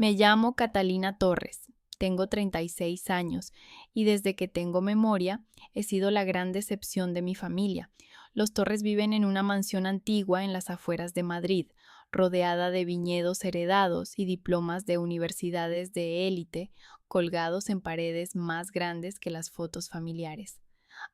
Me llamo Catalina Torres, tengo 36 años y desde que tengo memoria he sido la gran decepción de mi familia. Los Torres viven en una mansión antigua en las afueras de Madrid, rodeada de viñedos heredados y diplomas de universidades de élite colgados en paredes más grandes que las fotos familiares.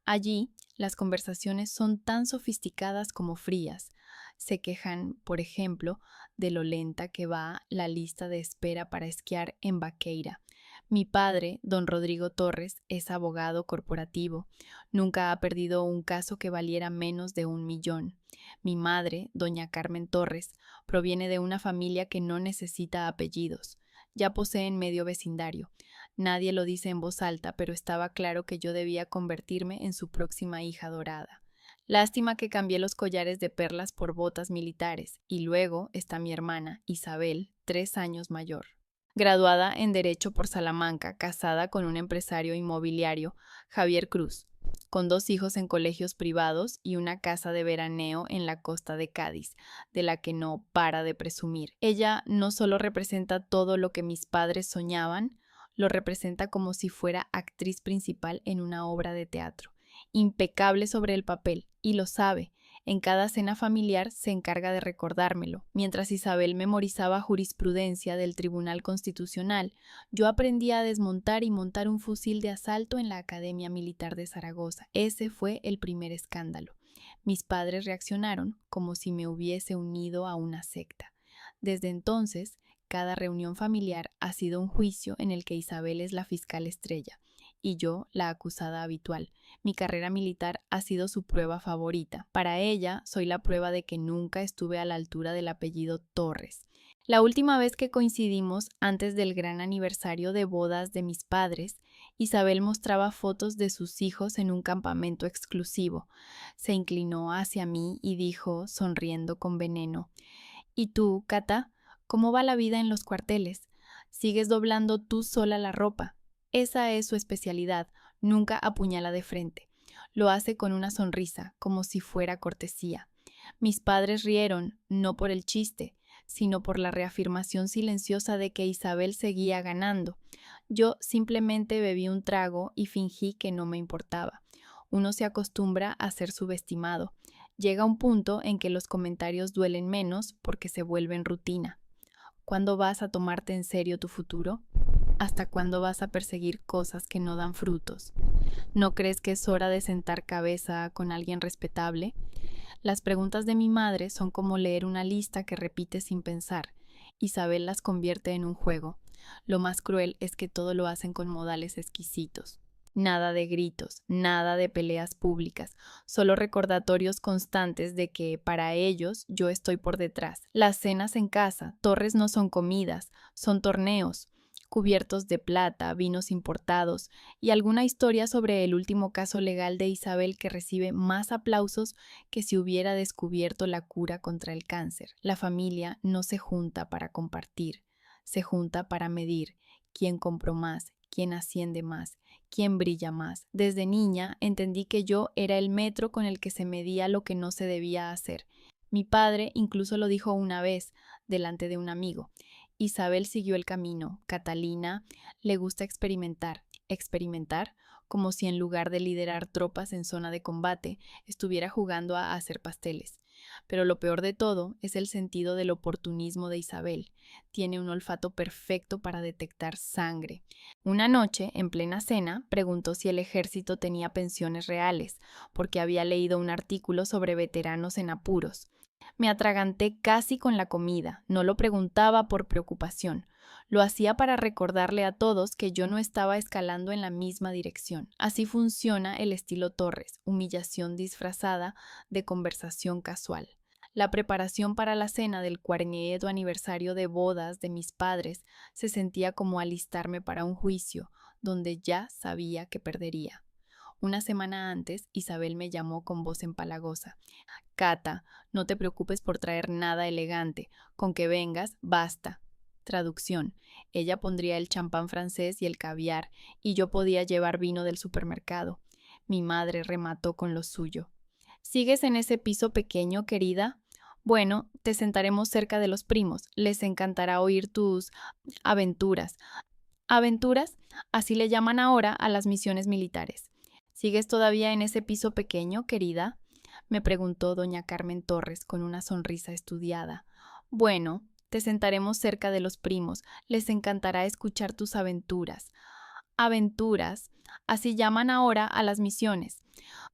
Allí, las conversaciones son tan sofisticadas como frías. Se quejan, por ejemplo, de lo lenta que va la lista de espera para esquiar en Vaqueira. Mi padre, don Rodrigo Torres, es abogado corporativo. Nunca ha perdido un caso que valiera menos de 1 millón. Mi madre, doña Carmen Torres, proviene de una familia que no necesita apellidos. Ya poseen medio vecindario. Nadie lo dice en voz alta, pero estaba claro que yo debía convertirme en su próxima hija dorada. Lástima que cambié los collares de perlas por botas militares, y luego está mi hermana, Isabel, 3 años mayor. Graduada en Derecho por Salamanca, casada con un empresario inmobiliario, Javier Cruz, con 2 hijos en colegios privados y una casa de veraneo en la costa de Cádiz, de la que no para de presumir. Ella no solo representa todo lo que mis padres soñaban, lo representa como si fuera actriz principal en una obra de teatro. Impecable sobre el papel, y lo sabe. En cada cena familiar se encarga de recordármelo. Mientras Isabel memorizaba jurisprudencia del Tribunal Constitucional, yo aprendí a desmontar y montar un fusil de asalto en la Academia Militar de Zaragoza. Ese fue el primer escándalo. Mis padres reaccionaron como si me hubiese unido a una secta. Desde entonces, cada reunión familiar ha sido un juicio en el que Isabel es la fiscal estrella y yo la acusada habitual. Mi carrera militar ha sido su prueba favorita. Para ella, soy la prueba de que nunca estuve a la altura del apellido Torres. La última vez que coincidimos, antes del gran aniversario de bodas de mis padres, Isabel mostraba fotos de sus hijos en un campamento exclusivo. Se inclinó hacia mí y dijo, sonriendo con veneno: ¿Y tú, Cata? ¿Cómo va la vida en los cuarteles? ¿Sigues doblando tú sola la ropa? Esa es su especialidad, nunca apuñala de frente. Lo hace con una sonrisa, como si fuera cortesía. Mis padres rieron, no por el chiste, sino por la reafirmación silenciosa de que Isabel seguía ganando. Yo simplemente bebí un trago y fingí que no me importaba. Uno se acostumbra a ser subestimado. Llega un punto en que los comentarios duelen menos porque se vuelven rutina. ¿Cuándo vas a tomarte en serio tu futuro? ¿Hasta cuándo vas a perseguir cosas que no dan frutos? ¿No crees que es hora de sentar cabeza con alguien respetable? Las preguntas de mi madre son como leer una lista que repite sin pensar. Isabel las convierte en un juego. Lo más cruel es que todo lo hacen con modales exquisitos. Nada de gritos, nada de peleas públicas, solo recordatorios constantes de que, para ellos, yo estoy por detrás. Las cenas en casa, Torres, no son comidas, son torneos, cubiertos de plata, vinos importados y alguna historia sobre el último caso legal de Isabel que recibe más aplausos que si hubiera descubierto la cura contra el cáncer. La familia no se junta para compartir, se junta para medir quién compró más, quién asciende más, quién brilla más. Desde niña entendí que yo era el metro con el que se medía lo que no se debía hacer. Mi padre incluso lo dijo una vez, delante de un amigo. Isabel siguió el camino. Catalina le gusta experimentar. Experimentar, como si en lugar de liderar tropas en zona de combate, estuviera jugando a hacer pasteles. Pero lo peor de todo es el sentido del oportunismo de Isabel. Tiene un olfato perfecto para detectar sangre. Una noche, en plena cena, preguntó si el ejército tenía pensiones reales, porque había leído un artículo sobre veteranos en apuros. Me atraganté casi con la comida. No lo preguntaba por preocupación. Lo hacía para recordarle a todos que yo no estaba escalando en la misma dirección. Así funciona el estilo Torres, humillación disfrazada de conversación casual. La preparación para la cena del 40º aniversario de bodas de mis padres se sentía como alistarme para un juicio, donde ya sabía que perdería. Una semana antes, Isabel me llamó con voz empalagosa. Cata, no te preocupes por traer nada elegante. Con que vengas, basta. Traducción. Ella pondría el champán francés y el caviar, y yo podía llevar vino del supermercado. Mi madre remató con lo suyo. ¿Sigues en ese piso pequeño, querida? Bueno, te sentaremos cerca de los primos. Les encantará oír tus aventuras. Aventuras, así le llaman ahora a las misiones militares. ¿Sigues todavía en ese piso pequeño, querida? Me preguntó doña Carmen Torres con una sonrisa estudiada. Bueno, te sentaremos cerca de los primos. Les encantará escuchar tus aventuras. Aventuras, así llaman ahora a las misiones.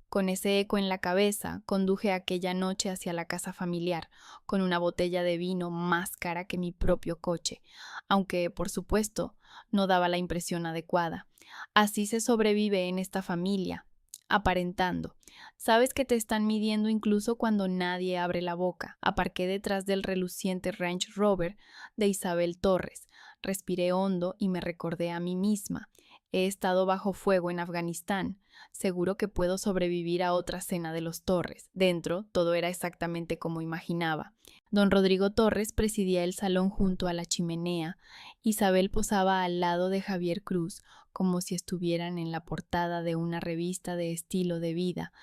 Con ese eco en la cabeza, conduje aquella noche hacia la casa familiar, con una botella de vino más cara que mi propio coche, aunque, por supuesto, no daba la impresión adecuada. Así se sobrevive en esta familia, aparentando. Sabes que te están midiendo incluso cuando nadie abre la boca. Aparqué detrás del reluciente Range Rover de Isabel Torres. Respiré hondo y me recordé a mí misma. He estado bajo fuego en Afganistán. Seguro que puedo sobrevivir a otra cena de los Torres. Dentro, todo era exactamente como imaginaba. Don Rodrigo Torres presidía el salón junto a la chimenea. Isabel posaba al lado de Javier Cruz, como si estuvieran en la portada de una revista de estilo de vida,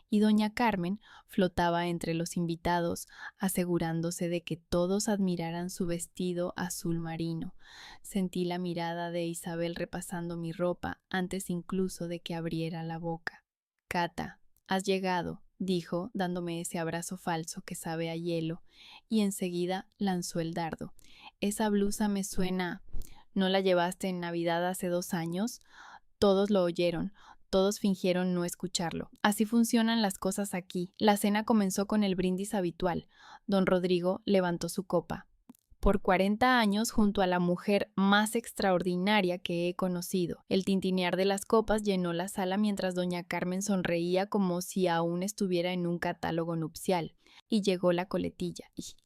y doña Carmen flotaba entre los invitados, asegurándose de que todos admiraran su vestido azul marino. Sentí la mirada de Isabel repasando mi ropa antes incluso de que abriera la boca. Cata, has llegado, dijo, dándome ese abrazo falso que sabe a hielo, y enseguida lanzó el dardo. Esa blusa me suena. ¿No la llevaste en Navidad hace 2 años? Todos lo oyeron, todos fingieron no escucharlo. Así funcionan las cosas aquí. La cena comenzó con el brindis habitual. Don Rodrigo levantó su copa. Por 40 años junto a la mujer más extraordinaria que he conocido. El tintinear de las copas llenó la sala mientras doña Carmen sonreía como si aún estuviera en un catálogo nupcial. Y llegó la coletilla.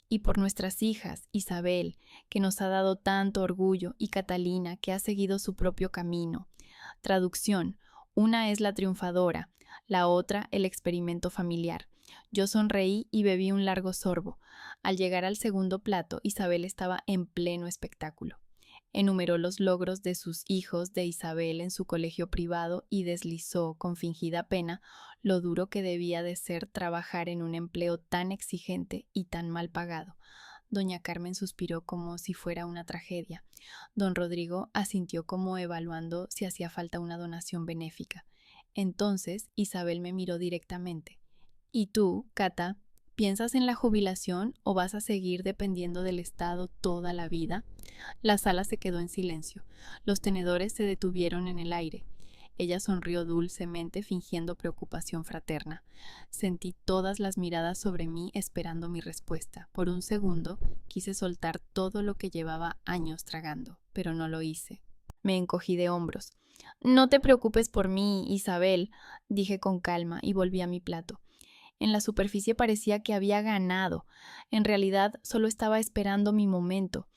Y por nuestras hijas, Isabel, que nos ha dado tanto orgullo, y Catalina, que ha seguido su propio camino. Traducción. Una es la triunfadora, la otra el experimento familiar. Yo sonreí y bebí un largo sorbo. Al llegar al segundo plato, Isabel estaba en pleno espectáculo. Enumeró los logros de sus hijos de Isabel en su colegio privado y deslizó, con fingida pena, lo duro que debía de ser trabajar en un empleo tan exigente y tan mal pagado. Doña Carmen suspiró como si fuera una tragedia. Don Rodrigo asintió como evaluando si hacía falta una donación benéfica. Entonces Isabel me miró directamente. ¿Y tú, Cata, piensas en la jubilación o vas a seguir dependiendo del Estado toda la vida? La sala se quedó en silencio. Los tenedores se detuvieron en el aire. Ella sonrió dulcemente, fingiendo preocupación fraterna. Sentí todas las miradas sobre mí esperando mi respuesta. Por un segundo quise soltar todo lo que llevaba años tragando, pero no lo hice. Me encogí de hombros. No te preocupes por mí, Isabel, dije con calma y volví a mi plato. En la superficie parecía que había ganado. En realidad solo estaba esperando mi momento.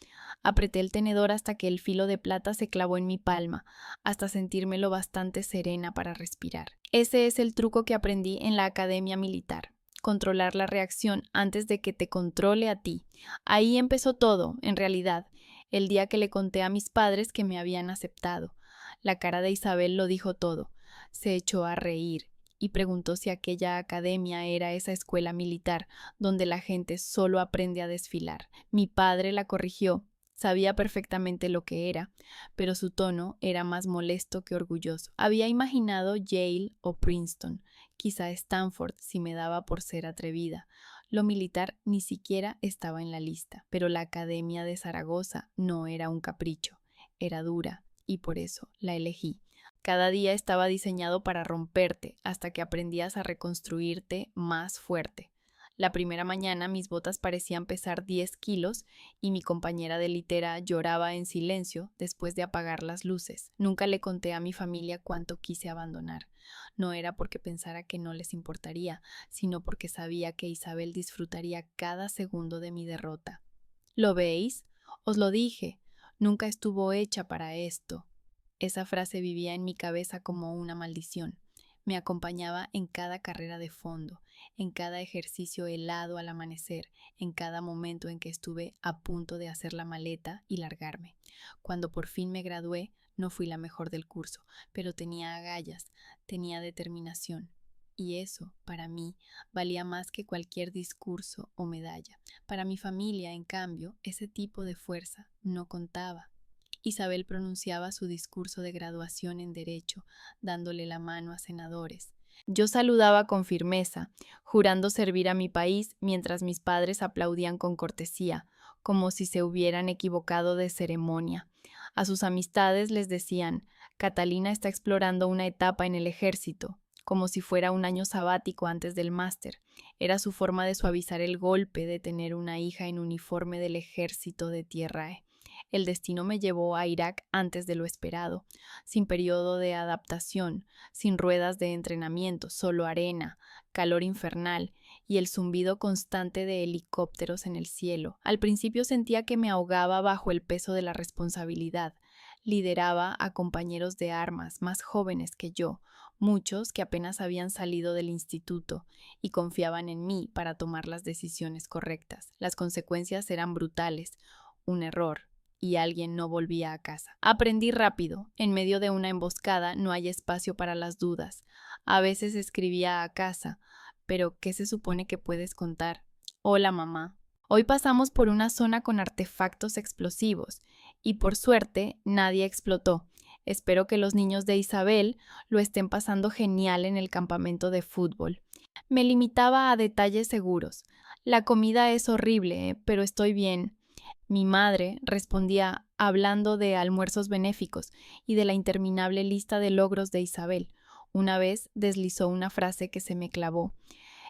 Apreté el tenedor hasta que el filo de plata se clavó en mi palma, hasta sentirme lo bastante serena para respirar. Ese es el truco que aprendí en la academia militar. Controlar la reacción antes de que te controle a ti. Ahí empezó todo, en realidad, el día que le conté a mis padres que me habían aceptado. La cara de Isabel lo dijo todo. Se echó a reír y preguntó si aquella academia era esa escuela militar donde la gente solo aprende a desfilar. Mi padre la corrigió. Sabía perfectamente lo que era, pero su tono era más molesto que orgulloso. Había imaginado Yale o Princeton, quizá Stanford si me daba por ser atrevida. Lo militar ni siquiera estaba en la lista, pero la Academia de Zaragoza no era un capricho, era dura y por eso la elegí. Cada día estaba diseñado para romperte hasta que aprendías a reconstruirte más fuerte. La primera mañana mis botas parecían pesar 10 kilos y mi compañera de litera lloraba en silencio después de apagar las luces. Nunca le conté a mi familia cuánto quise abandonar. No era porque pensara que no les importaría, sino porque sabía que Isabel disfrutaría cada segundo de mi derrota. ¿Lo veis? Os lo dije. Nunca estuvo hecha para esto. Esa frase vivía en mi cabeza como una maldición. Me acompañaba en cada carrera de fondo, en cada ejercicio helado al amanecer, en cada momento en que estuve a punto de hacer la maleta y largarme. Cuando por fin me gradué, no fui la mejor del curso, pero tenía agallas, tenía determinación. Y eso, para mí, valía más que cualquier discurso o medalla. Para mi familia, en cambio, ese tipo de fuerza no contaba. Isabel pronunciaba su discurso de graduación en Derecho, dándole la mano a senadores. Yo saludaba con firmeza, jurando servir a mi país mientras mis padres aplaudían con cortesía, como si se hubieran equivocado de ceremonia. A sus amistades les decían, Catalina está explorando una etapa en el ejército, como si fuera un año sabático antes del máster. Era su forma de suavizar el golpe de tener una hija en uniforme del ejército de tierra. El destino me llevó a Irak antes de lo esperado, sin periodo de adaptación, sin ruedas de entrenamiento, solo arena, calor infernal y el zumbido constante de helicópteros en el cielo. Al principio sentía que me ahogaba bajo el peso de la responsabilidad. Lideraba a compañeros de armas más jóvenes que yo, muchos que apenas habían salido del instituto y confiaban en mí para tomar las decisiones correctas. Las consecuencias eran brutales. Un error y alguien no volvía a casa. Aprendí rápido. En medio de una emboscada no hay espacio para las dudas. A veces escribía a casa, pero ¿qué se supone que puedes contar? Hola, mamá. Hoy pasamos por una zona con artefactos explosivos y por suerte nadie explotó. Espero que los niños de Isabel lo estén pasando genial en el campamento de fútbol. Me limitaba a detalles seguros. La comida es horrible, pero estoy bien. Mi madre respondía hablando de almuerzos benéficos y de la interminable lista de logros de Isabel. Una vez deslizó una frase que se me clavó.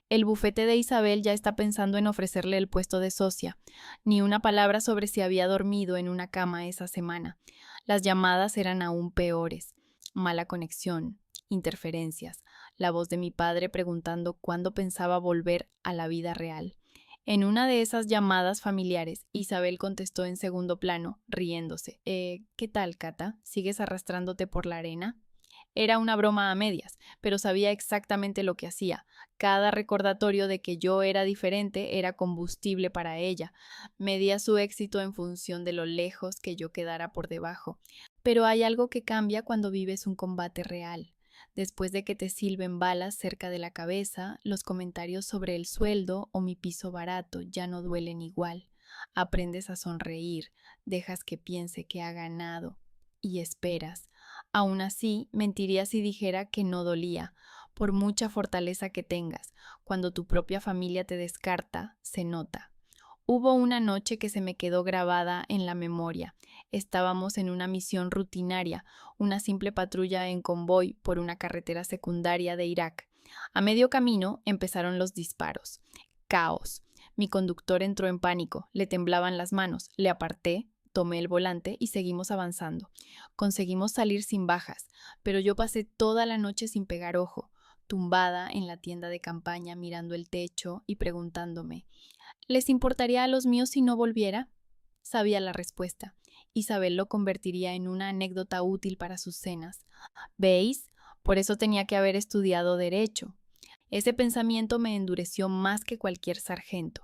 El bufete de Isabel ya está pensando en ofrecerle el puesto de socia. Ni una palabra sobre si había dormido en una cama esa semana. Las llamadas eran aún peores. Mala conexión, interferencias, la voz de mi padre preguntando cuándo pensaba volver a la vida real. En una de esas llamadas familiares, Isabel contestó en segundo plano, riéndose. ¿Qué tal, Cata? ¿Sigues arrastrándote por la arena? Era una broma a medias, pero sabía exactamente lo que hacía. Cada recordatorio de que yo era diferente era combustible para ella. Medía su éxito en función de lo lejos que yo quedara por debajo. Pero hay algo que cambia cuando vives un combate real. Después de que te silben balas cerca de la cabeza, los comentarios sobre el sueldo o mi piso barato ya no duelen igual. Aprendes a sonreír, dejas que piense que ha ganado y esperas. Aún así, mentiría si dijera que no dolía. Por mucha fortaleza que tengas, cuando tu propia familia te descarta, se nota. Hubo una noche que se me quedó grabada en la memoria. Estábamos en una misión rutinaria, una simple patrulla en convoy por una carretera secundaria de Irak. A medio camino empezaron los disparos. Caos. Mi conductor entró en pánico, le temblaban las manos, le aparté, tomé el volante y seguimos avanzando. Conseguimos salir sin bajas, pero yo pasé toda la noche sin pegar ojo, tumbada en la tienda de campaña mirando el techo y preguntándome, ¿les importaría a los míos si no volviera? Sabía la respuesta. Isabel lo convertiría en una anécdota útil para sus cenas. ¿Veis? Por eso tenía que haber estudiado derecho. Ese pensamiento me endureció más que cualquier sargento.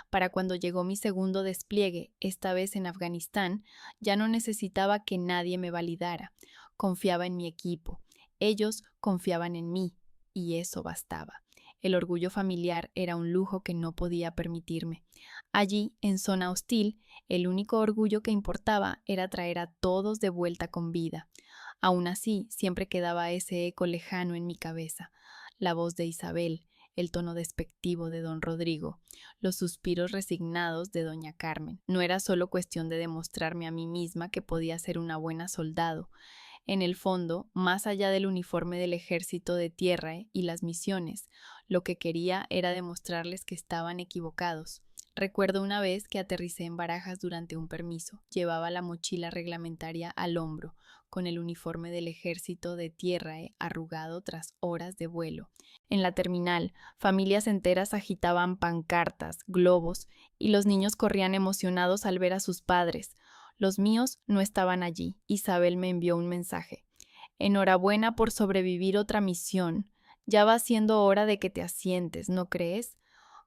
Para cuando llegó mi segundo despliegue, esta vez en Afganistán, ya no necesitaba que nadie me validara. Confiaba en mi equipo. Ellos confiaban en mí, y eso bastaba. El orgullo familiar era un lujo que no podía permitirme. Allí, en zona hostil, el único orgullo que importaba era traer a todos de vuelta con vida. Aún así, siempre quedaba ese eco lejano en mi cabeza. La voz de Isabel, el tono despectivo de don Rodrigo, los suspiros resignados de doña Carmen. No era solo cuestión de demostrarme a mí misma que podía ser una buena soldado. En el fondo, más allá del uniforme del ejército de tierra y las misiones, lo que quería era demostrarles que estaban equivocados. Recuerdo una vez que aterricé en Barajas durante un permiso. Llevaba la mochila reglamentaria al hombro, con el uniforme del ejército de tierra arrugado tras horas de vuelo. En la terminal, familias enteras agitaban pancartas, globos, y los niños corrían emocionados al ver a sus padres. Los míos no estaban allí. Isabel me envió un mensaje. Enhorabuena por sobrevivir otra misión. Ya va siendo hora de que te asientes, ¿no crees?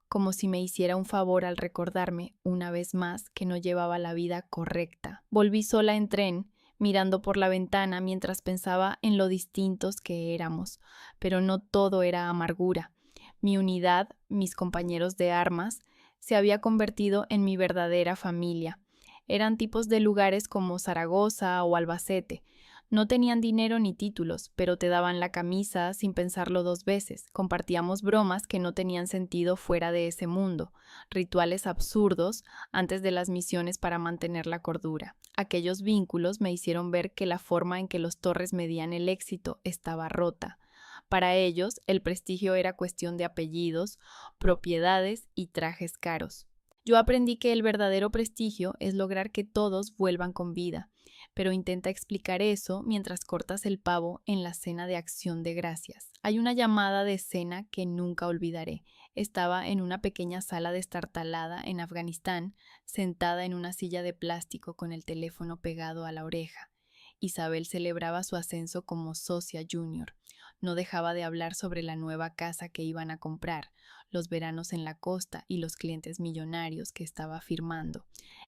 Como si me hiciera un favor al recordarme, una vez más, que no llevaba la vida correcta. Volví sola en tren. mirando por la ventana mientras pensaba en lo distintos que éramos, pero no todo era amargura. Mi unidad, mis compañeros de armas, se había convertido en mi verdadera familia. Eran tipos de lugares como Zaragoza o Albacete. No tenían dinero ni títulos, pero te daban la camisa sin pensarlo dos veces. Compartíamos bromas que no tenían sentido fuera de ese mundo, rituales absurdos antes de las misiones para mantener la cordura. Aquellos vínculos me hicieron ver que la forma en que los Torres medían el éxito estaba rota. Para ellos, el prestigio era cuestión de apellidos, propiedades y trajes caros. Yo aprendí que el verdadero prestigio es lograr que todos vuelvan con vida, pero intenta explicar eso mientras cortas el pavo en la cena de Acción de Gracias. Hay una llamada de cena que nunca olvidaré. Estaba en una pequeña sala destartalada en Afganistán, sentada en una silla de plástico con el teléfono pegado a la oreja. Isabel celebraba su ascenso como socia junior. No dejaba de hablar sobre la nueva casa que iban a comprar, los veranos en la costa y los clientes millonarios que estaba firmando.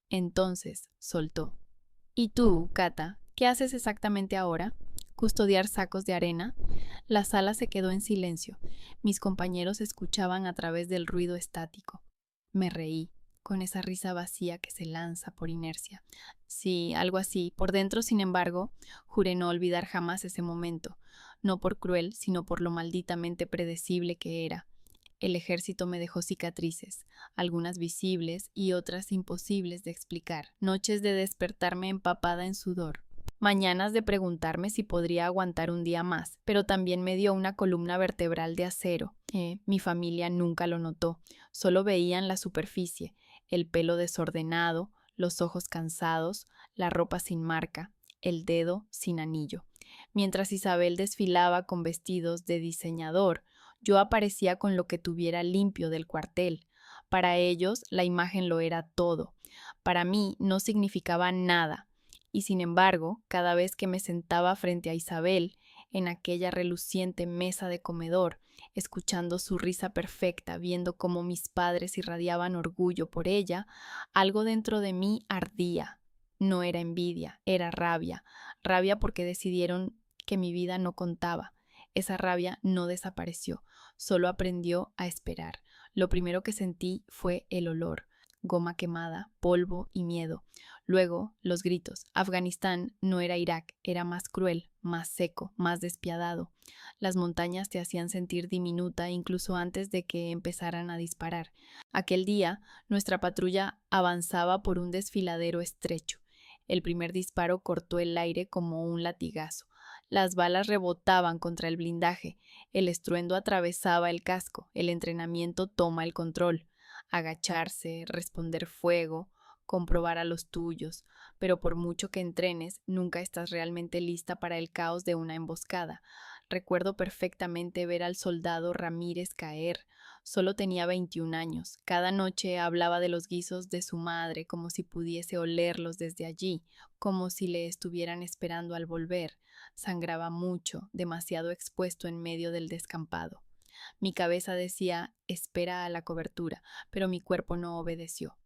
Entonces soltó. ¿Y tú, Cata, qué haces exactamente ahora? ¿Custodiar sacos de arena? La sala se quedó en silencio. Mis compañeros escuchaban a través del ruido estático. Me reí, con esa risa vacía que se lanza por inercia. Sí, algo así. Por dentro, sin embargo, juré no olvidar jamás ese momento, no por cruel, sino por lo malditamente predecible que era. El ejército me dejó cicatrices, algunas visibles y otras imposibles de explicar, noches de despertarme empapada en sudor, mañanas de preguntarme si podría aguantar un día más, pero también me dio una columna vertebral de acero. Mi familia nunca lo notó, solo veían la superficie, el pelo desordenado, los ojos cansados, la ropa sin marca, el dedo sin anillo. Mientras Isabel desfilaba con vestidos de diseñador, yo aparecía con lo que tuviera limpio del cuartel. Para ellos, la imagen lo era todo. Para mí no significaba nada. Y sin embargo, cada vez que me sentaba frente a Isabel, en aquella reluciente mesa de comedor, escuchando su risa perfecta, viendo cómo mis padres irradiaban orgullo por ella, algo dentro de mí ardía. No era envidia, era rabia. Rabia porque decidieron que mi vida no contaba. Esa rabia no desapareció, solo aprendió a esperar. Lo primero que sentí fue el olor, goma quemada, polvo y miedo. Luego, los gritos. Afganistán no era Irak, era más cruel, más seco, más despiadado. Las montañas te hacían sentir diminuta incluso antes de que empezaran a disparar. Aquel día, nuestra patrulla avanzaba por un desfiladero estrecho. El primer disparo cortó el aire como un latigazo. Las balas rebotaban contra el blindaje, el estruendo atravesaba el casco, el entrenamiento toma el control. Agacharse, responder fuego, comprobar a los tuyos, pero por mucho que entrenes, nunca estás realmente lista para el caos de una emboscada. Recuerdo perfectamente ver al soldado Ramírez caer. Solo tenía 21 años. Cada noche hablaba de los guisos de su madre como si pudiese olerlos desde allí, como si le estuvieran esperando al volver. Sangraba mucho, demasiado expuesto en medio del descampado. Mi cabeza decía, espera a la cobertura, pero mi cuerpo no obedeció.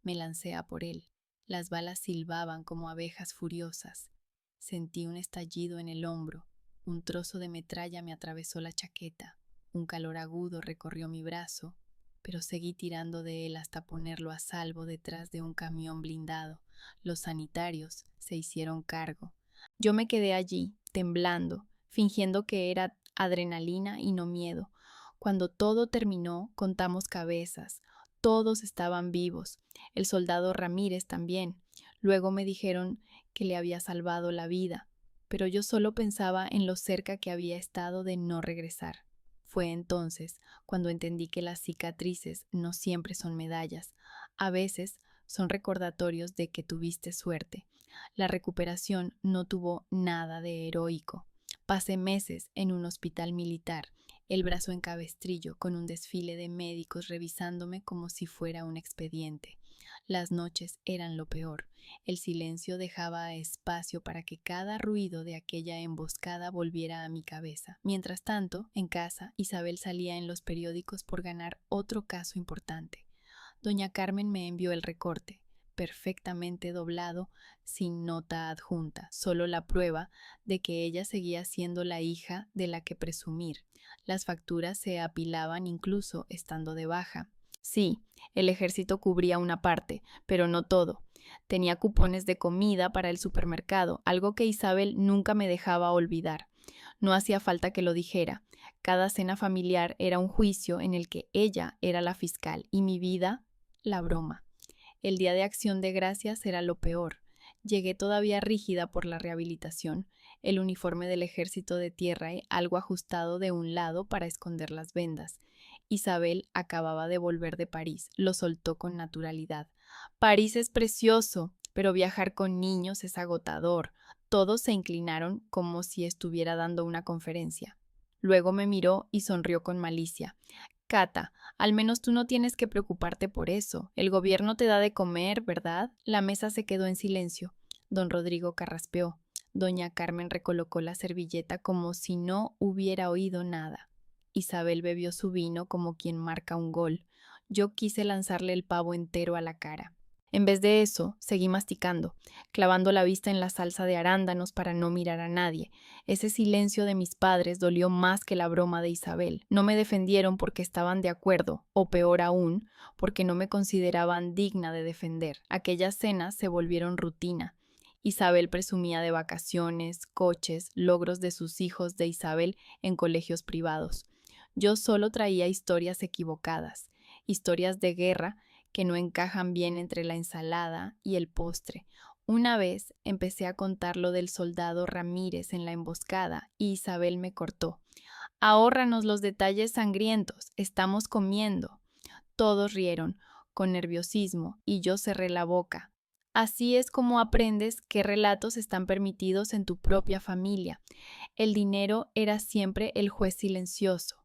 Me lancé a por él. Las balas silbaban como abejas furiosas. Sentí un estallido en el hombro. Un trozo de metralla me atravesó la chaqueta. Un calor agudo recorrió mi brazo, pero seguí tirando de él hasta ponerlo a salvo detrás de un camión blindado. Los sanitarios se hicieron cargo. Yo me quedé allí, temblando, fingiendo que era adrenalina y no miedo. Cuando todo terminó, contamos cabezas. Todos estaban vivos. El soldado Ramírez también. Luego me dijeron que le había salvado la vida, pero yo solo pensaba en lo cerca que había estado de no regresar. Fue entonces cuando entendí que las cicatrices no siempre son medallas. A veces son recordatorios de que tuviste suerte. La recuperación no tuvo nada de heroico. Pasé meses en un hospital militar, el brazo en cabestrillo, con un desfile de médicos revisándome como si fuera un expediente. Las noches eran lo peor. El silencio dejaba espacio para que cada ruido de aquella emboscada volviera a mi cabeza. Mientras tanto, en casa, Isabel salía en los periódicos por ganar otro caso importante. Doña Carmen me envió el recorte. perfectamente doblado, sin nota adjunta, solo la prueba de que ella seguía siendo la hija de la que presumir. Las facturas se apilaban incluso estando de baja. Sí, el ejército cubría una parte, pero no todo. Tenía cupones de comida para el supermercado, algo que Isabel nunca me dejaba olvidar. No hacía falta que lo dijera. Cada cena familiar era un juicio en el que ella era la fiscal y mi vida, la broma. El día de Acción de Gracias era lo peor. Llegué todavía rígida por la rehabilitación, el uniforme del ejército de tierra algo ajustado de un lado para esconder las vendas. Isabel acababa de volver de París, lo soltó con naturalidad. París es precioso, pero viajar con niños es agotador. Todos se inclinaron como si estuviera dando una conferencia. Luego me miró y sonrió con malicia. Cata, al menos tú no tienes que preocuparte por eso. El gobierno te da de comer, ¿verdad? La mesa se quedó en silencio. Don Rodrigo carraspeó. Doña Carmen recolocó la servilleta como si no hubiera oído nada. Isabel bebió su vino como quien marca un gol. Yo quise lanzarle el pavo entero a la cara. En vez de eso, seguí masticando, clavando la vista en la salsa de arándanos para no mirar a nadie. Ese silencio de mis padres dolió más que la broma de Isabel. No me defendieron porque estaban de acuerdo, o peor aún, porque no me consideraban digna de defender. Aquellas cenas se volvieron rutina. Isabel presumía de vacaciones, coches, logros de sus hijos de Isabel en colegios privados. Yo solo traía historias equivocadas, historias de guerra que no encajan bien entre la ensalada y el postre. Una vez empecé a contar lo del soldado Ramírez en la emboscada y Isabel me cortó. Ahórranos los detalles sangrientos, estamos comiendo. Todos rieron, con nerviosismo, y yo cerré la boca. Así es como aprendes qué relatos están permitidos en tu propia familia. El dinero era siempre el juez silencioso.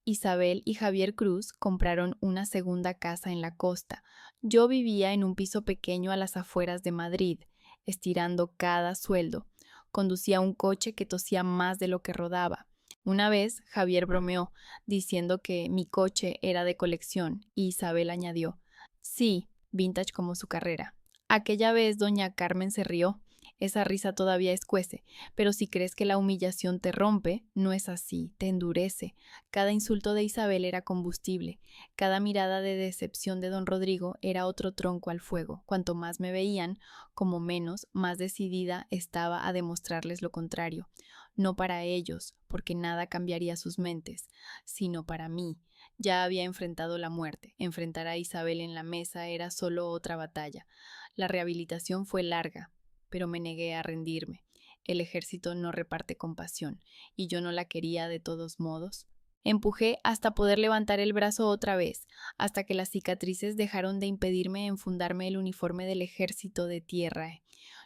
Isabel y Javier Cruz compraron una segunda casa en la costa. Yo vivía en un piso pequeño a las afueras de Madrid, estirando cada sueldo. Conducía un coche que tosía más de lo que rodaba. Una vez Javier bromeó, diciendo que mi coche era de colección, y Isabel añadió, sí, vintage como su carrera. Aquella vez doña Carmen se rió. Esa risa todavía escuece, pero si crees que la humillación te rompe, no es así, te endurece. Cada insulto de Isabel era combustible, cada mirada de decepción de don Rodrigo era otro tronco al fuego. Cuanto más me veían, como menos, más decidida estaba a demostrarles lo contrario. No para ellos, porque nada cambiaría sus mentes, sino para mí. Ya había enfrentado la muerte. Enfrentar a Isabel en la mesa era solo otra batalla. La rehabilitación fue larga, pero me negué a rendirme. El ejército no reparte compasión, y yo no la quería de todos modos. Empujé hasta poder levantar el brazo otra vez, hasta que las cicatrices dejaron de impedirme enfundarme el uniforme del ejército de tierra.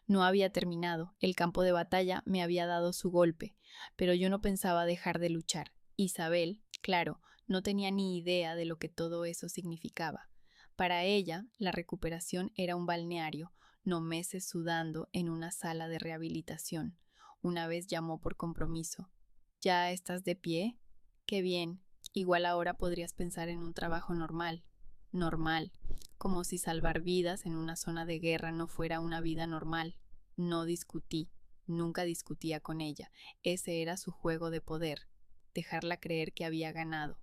No había terminado, el campo de batalla me había dado su golpe, pero yo no pensaba dejar de luchar. Isabel, claro, no tenía ni idea de lo que todo eso significaba. Para ella, la recuperación era un balneario, no meses sudando en una sala de rehabilitación. Una vez llamó por compromiso. ¿Ya estás de pie? Qué bien. Igual ahora podrías pensar en un trabajo normal. Normal. Como si salvar vidas en una zona de guerra no fuera una vida normal. No discutí. Nunca discutía con ella. Ese era su juego de poder. Dejarla creer que había ganado.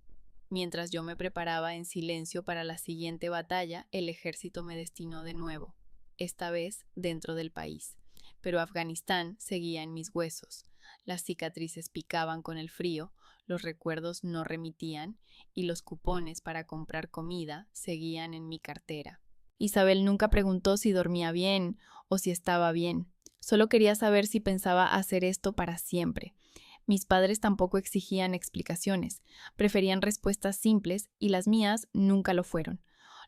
Mientras yo me preparaba en silencio para la siguiente batalla, el ejército me destinó de nuevo, esta vez dentro del país. Pero Afganistán seguía en mis huesos. Las cicatrices picaban con el frío, los recuerdos no remitían y los cupones para comprar comida seguían en mi cartera. Isabel nunca preguntó si dormía bien o si estaba bien. Solo quería saber si pensaba hacer esto para siempre. Mis padres tampoco exigían explicaciones, preferían respuestas simples y las mías nunca lo fueron.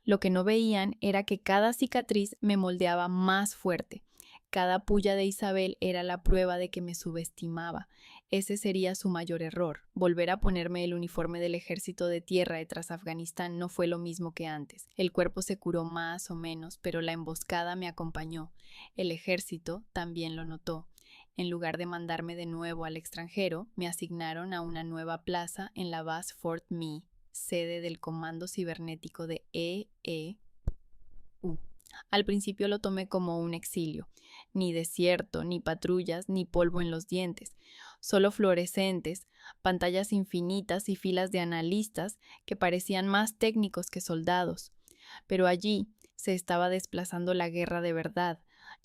Lo que no veían era que cada cicatriz me moldeaba más fuerte. Cada puya de Isabel era la prueba de que me subestimaba. Ese sería su mayor error. Volver a ponerme el uniforme del ejército de tierra tras Afganistán no fue lo mismo que antes. El cuerpo se curó más o menos, pero la emboscada me acompañó. El ejército también lo notó. En lugar de mandarme de nuevo al extranjero, me asignaron a una nueva plaza en la base Fort Mee, sede del Comando Cibernético de EEU. Al principio lo tomé como un exilio. Ni desierto, ni patrullas, ni polvo en los dientes. Solo fluorescentes, pantallas infinitas y filas de analistas que parecían más técnicos que soldados. Pero allí se estaba desplazando la guerra de verdad.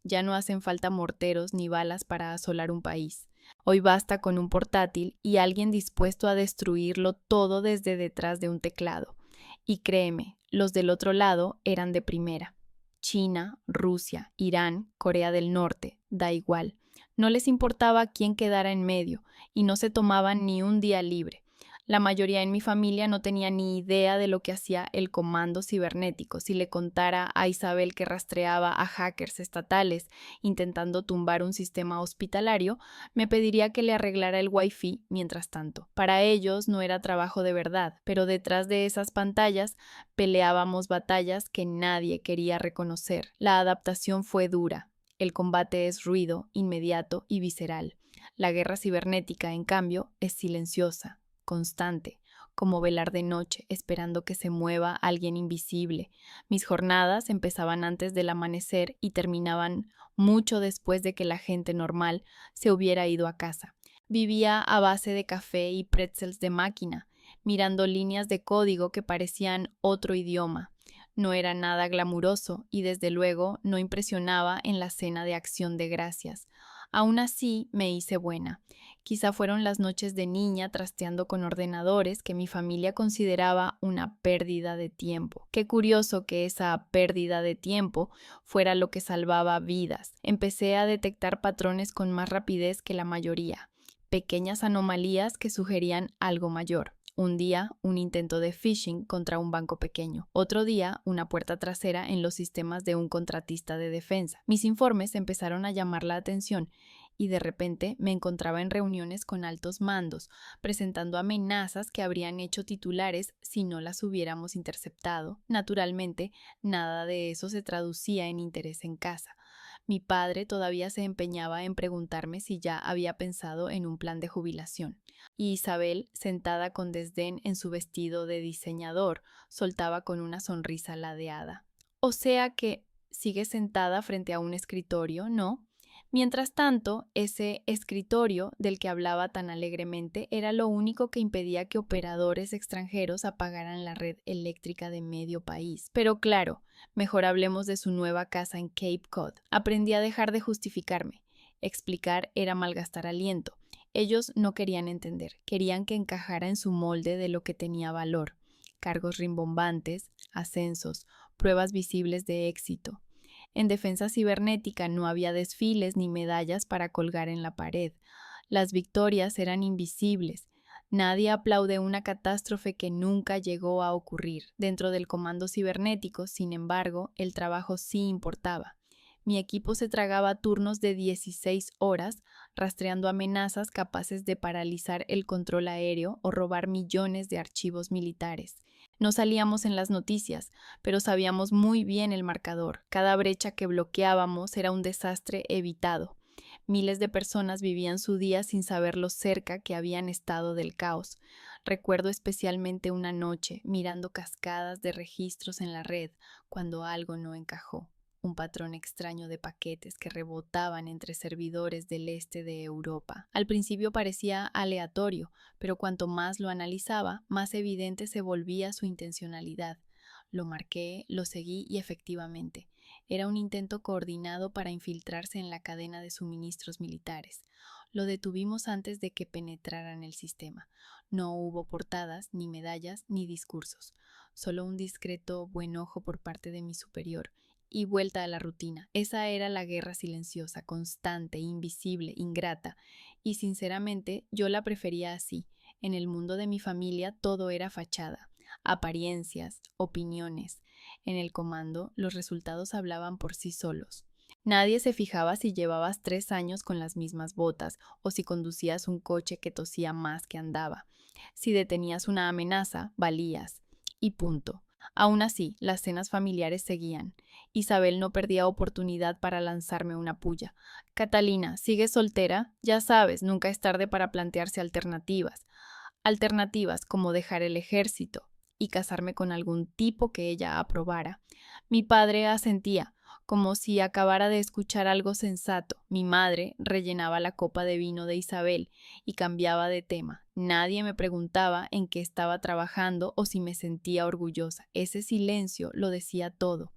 Ya no hacen falta morteros ni balas para asolar un país. Hoy basta con un portátil y alguien dispuesto a destruirlo todo desde detrás de un teclado. Y créeme, los del otro lado eran de primera. China, Rusia, Irán, Corea del Norte, da igual. No les importaba quién quedara en medio y no se tomaban ni un día libre. La mayoría en mi familia no tenía ni idea de lo que hacía el comando cibernético. Si le contara a Isabel que rastreaba a hackers estatales intentando tumbar un sistema hospitalario, me pediría que le arreglara el wifi mientras tanto. Para ellos no era trabajo de verdad, pero detrás de esas pantallas peleábamos batallas que nadie quería reconocer. La adaptación fue dura. El combate es ruido, inmediato y visceral. La guerra cibernética, en cambio, es silenciosa, constante, como velar de noche, esperando que se mueva alguien invisible. Mis jornadas empezaban antes del amanecer y terminaban mucho después de que la gente normal se hubiera ido a casa. Vivía a base de café y pretzels de máquina, mirando líneas de código que parecían otro idioma. No era nada glamuroso y desde luego no impresionaba en la cena de acción de gracias. Aún así me hice buena. Quizá fueron las noches de niña trasteando con ordenadores que mi familia consideraba una pérdida de tiempo. Qué curioso que esa pérdida de tiempo fuera lo que salvaba vidas. Empecé a detectar patrones con más rapidez que la mayoría, pequeñas anomalías que sugerían algo mayor. Un día, un intento de phishing contra un banco pequeño. Otro día, una puerta trasera en los sistemas de un contratista de defensa. Mis informes empezaron a llamar la atención y de repente me encontraba en reuniones con altos mandos, presentando amenazas que habrían hecho titulares si no las hubiéramos interceptado. Naturalmente, nada de eso se traducía en interés en casa. Mi padre todavía se empeñaba en preguntarme si ya había pensado en un plan de jubilación. Y Isabel, sentada con desdén en su vestido de diseñador, soltaba con una sonrisa ladeada. O sea que sigue sentada frente a un escritorio, ¿no? Mientras tanto, ese escritorio del que hablaba tan alegremente era lo único que impedía que operadores extranjeros apagaran la red eléctrica de medio país. Pero claro, mejor hablemos de su nueva casa en Cape Cod. Aprendí a dejar de justificarme. Explicar era malgastar aliento. Ellos no querían entender, querían que encajara en su molde de lo que tenía valor. Cargos rimbombantes, ascensos, pruebas visibles de éxito. En defensa cibernética no había desfiles ni medallas para colgar en la pared. Las victorias eran invisibles. Nadie aplaude una catástrofe que nunca llegó a ocurrir. Dentro del comando cibernético, sin embargo, el trabajo sí importaba. Mi equipo se tragaba turnos de 16 horas, rastreando amenazas capaces de paralizar el control aéreo o robar millones de archivos militares. No salíamos en las noticias, pero sabíamos muy bien el marcador. Cada brecha que bloqueábamos era un desastre evitado. Miles de personas vivían su día sin saber lo cerca que habían estado del caos. Recuerdo especialmente una noche, mirando cascadas de registros en la red, cuando algo no encajó. Un patrón extraño de paquetes que rebotaban entre servidores del este de Europa. Al principio parecía aleatorio, pero cuanto más lo analizaba, más evidente se volvía su intencionalidad. Lo marqué, lo seguí y efectivamente, era un intento coordinado para infiltrarse en la cadena de suministros militares. Lo detuvimos antes de que penetraran el sistema. No hubo portadas, ni medallas, ni discursos. Solo un discreto buen ojo por parte de mi superior y vuelta a la rutina. Esa era la guerra silenciosa, constante, invisible, ingrata, y sinceramente yo la prefería así. En el mundo de mi familia todo era fachada, apariencias, opiniones. En el comando los resultados hablaban por sí solos. Nadie se fijaba si llevabas 3 años con las mismas botas o si conducías un coche que tosía más que andaba. Si detenías una amenaza, valías. Y punto. Aún así, las cenas familiares seguían. Isabel no perdía oportunidad para lanzarme una pulla. Catalina, ¿sigues soltera? Ya sabes, nunca es tarde para plantearse alternativas. Alternativas como dejar el ejército y casarme con algún tipo que ella aprobara. Mi padre asentía. como si acabara de escuchar algo sensato. Mi madre rellenaba la copa de vino de Isabel y cambiaba de tema. Nadie me preguntaba en qué estaba trabajando o si me sentía orgullosa. Ese silencio lo decía todo.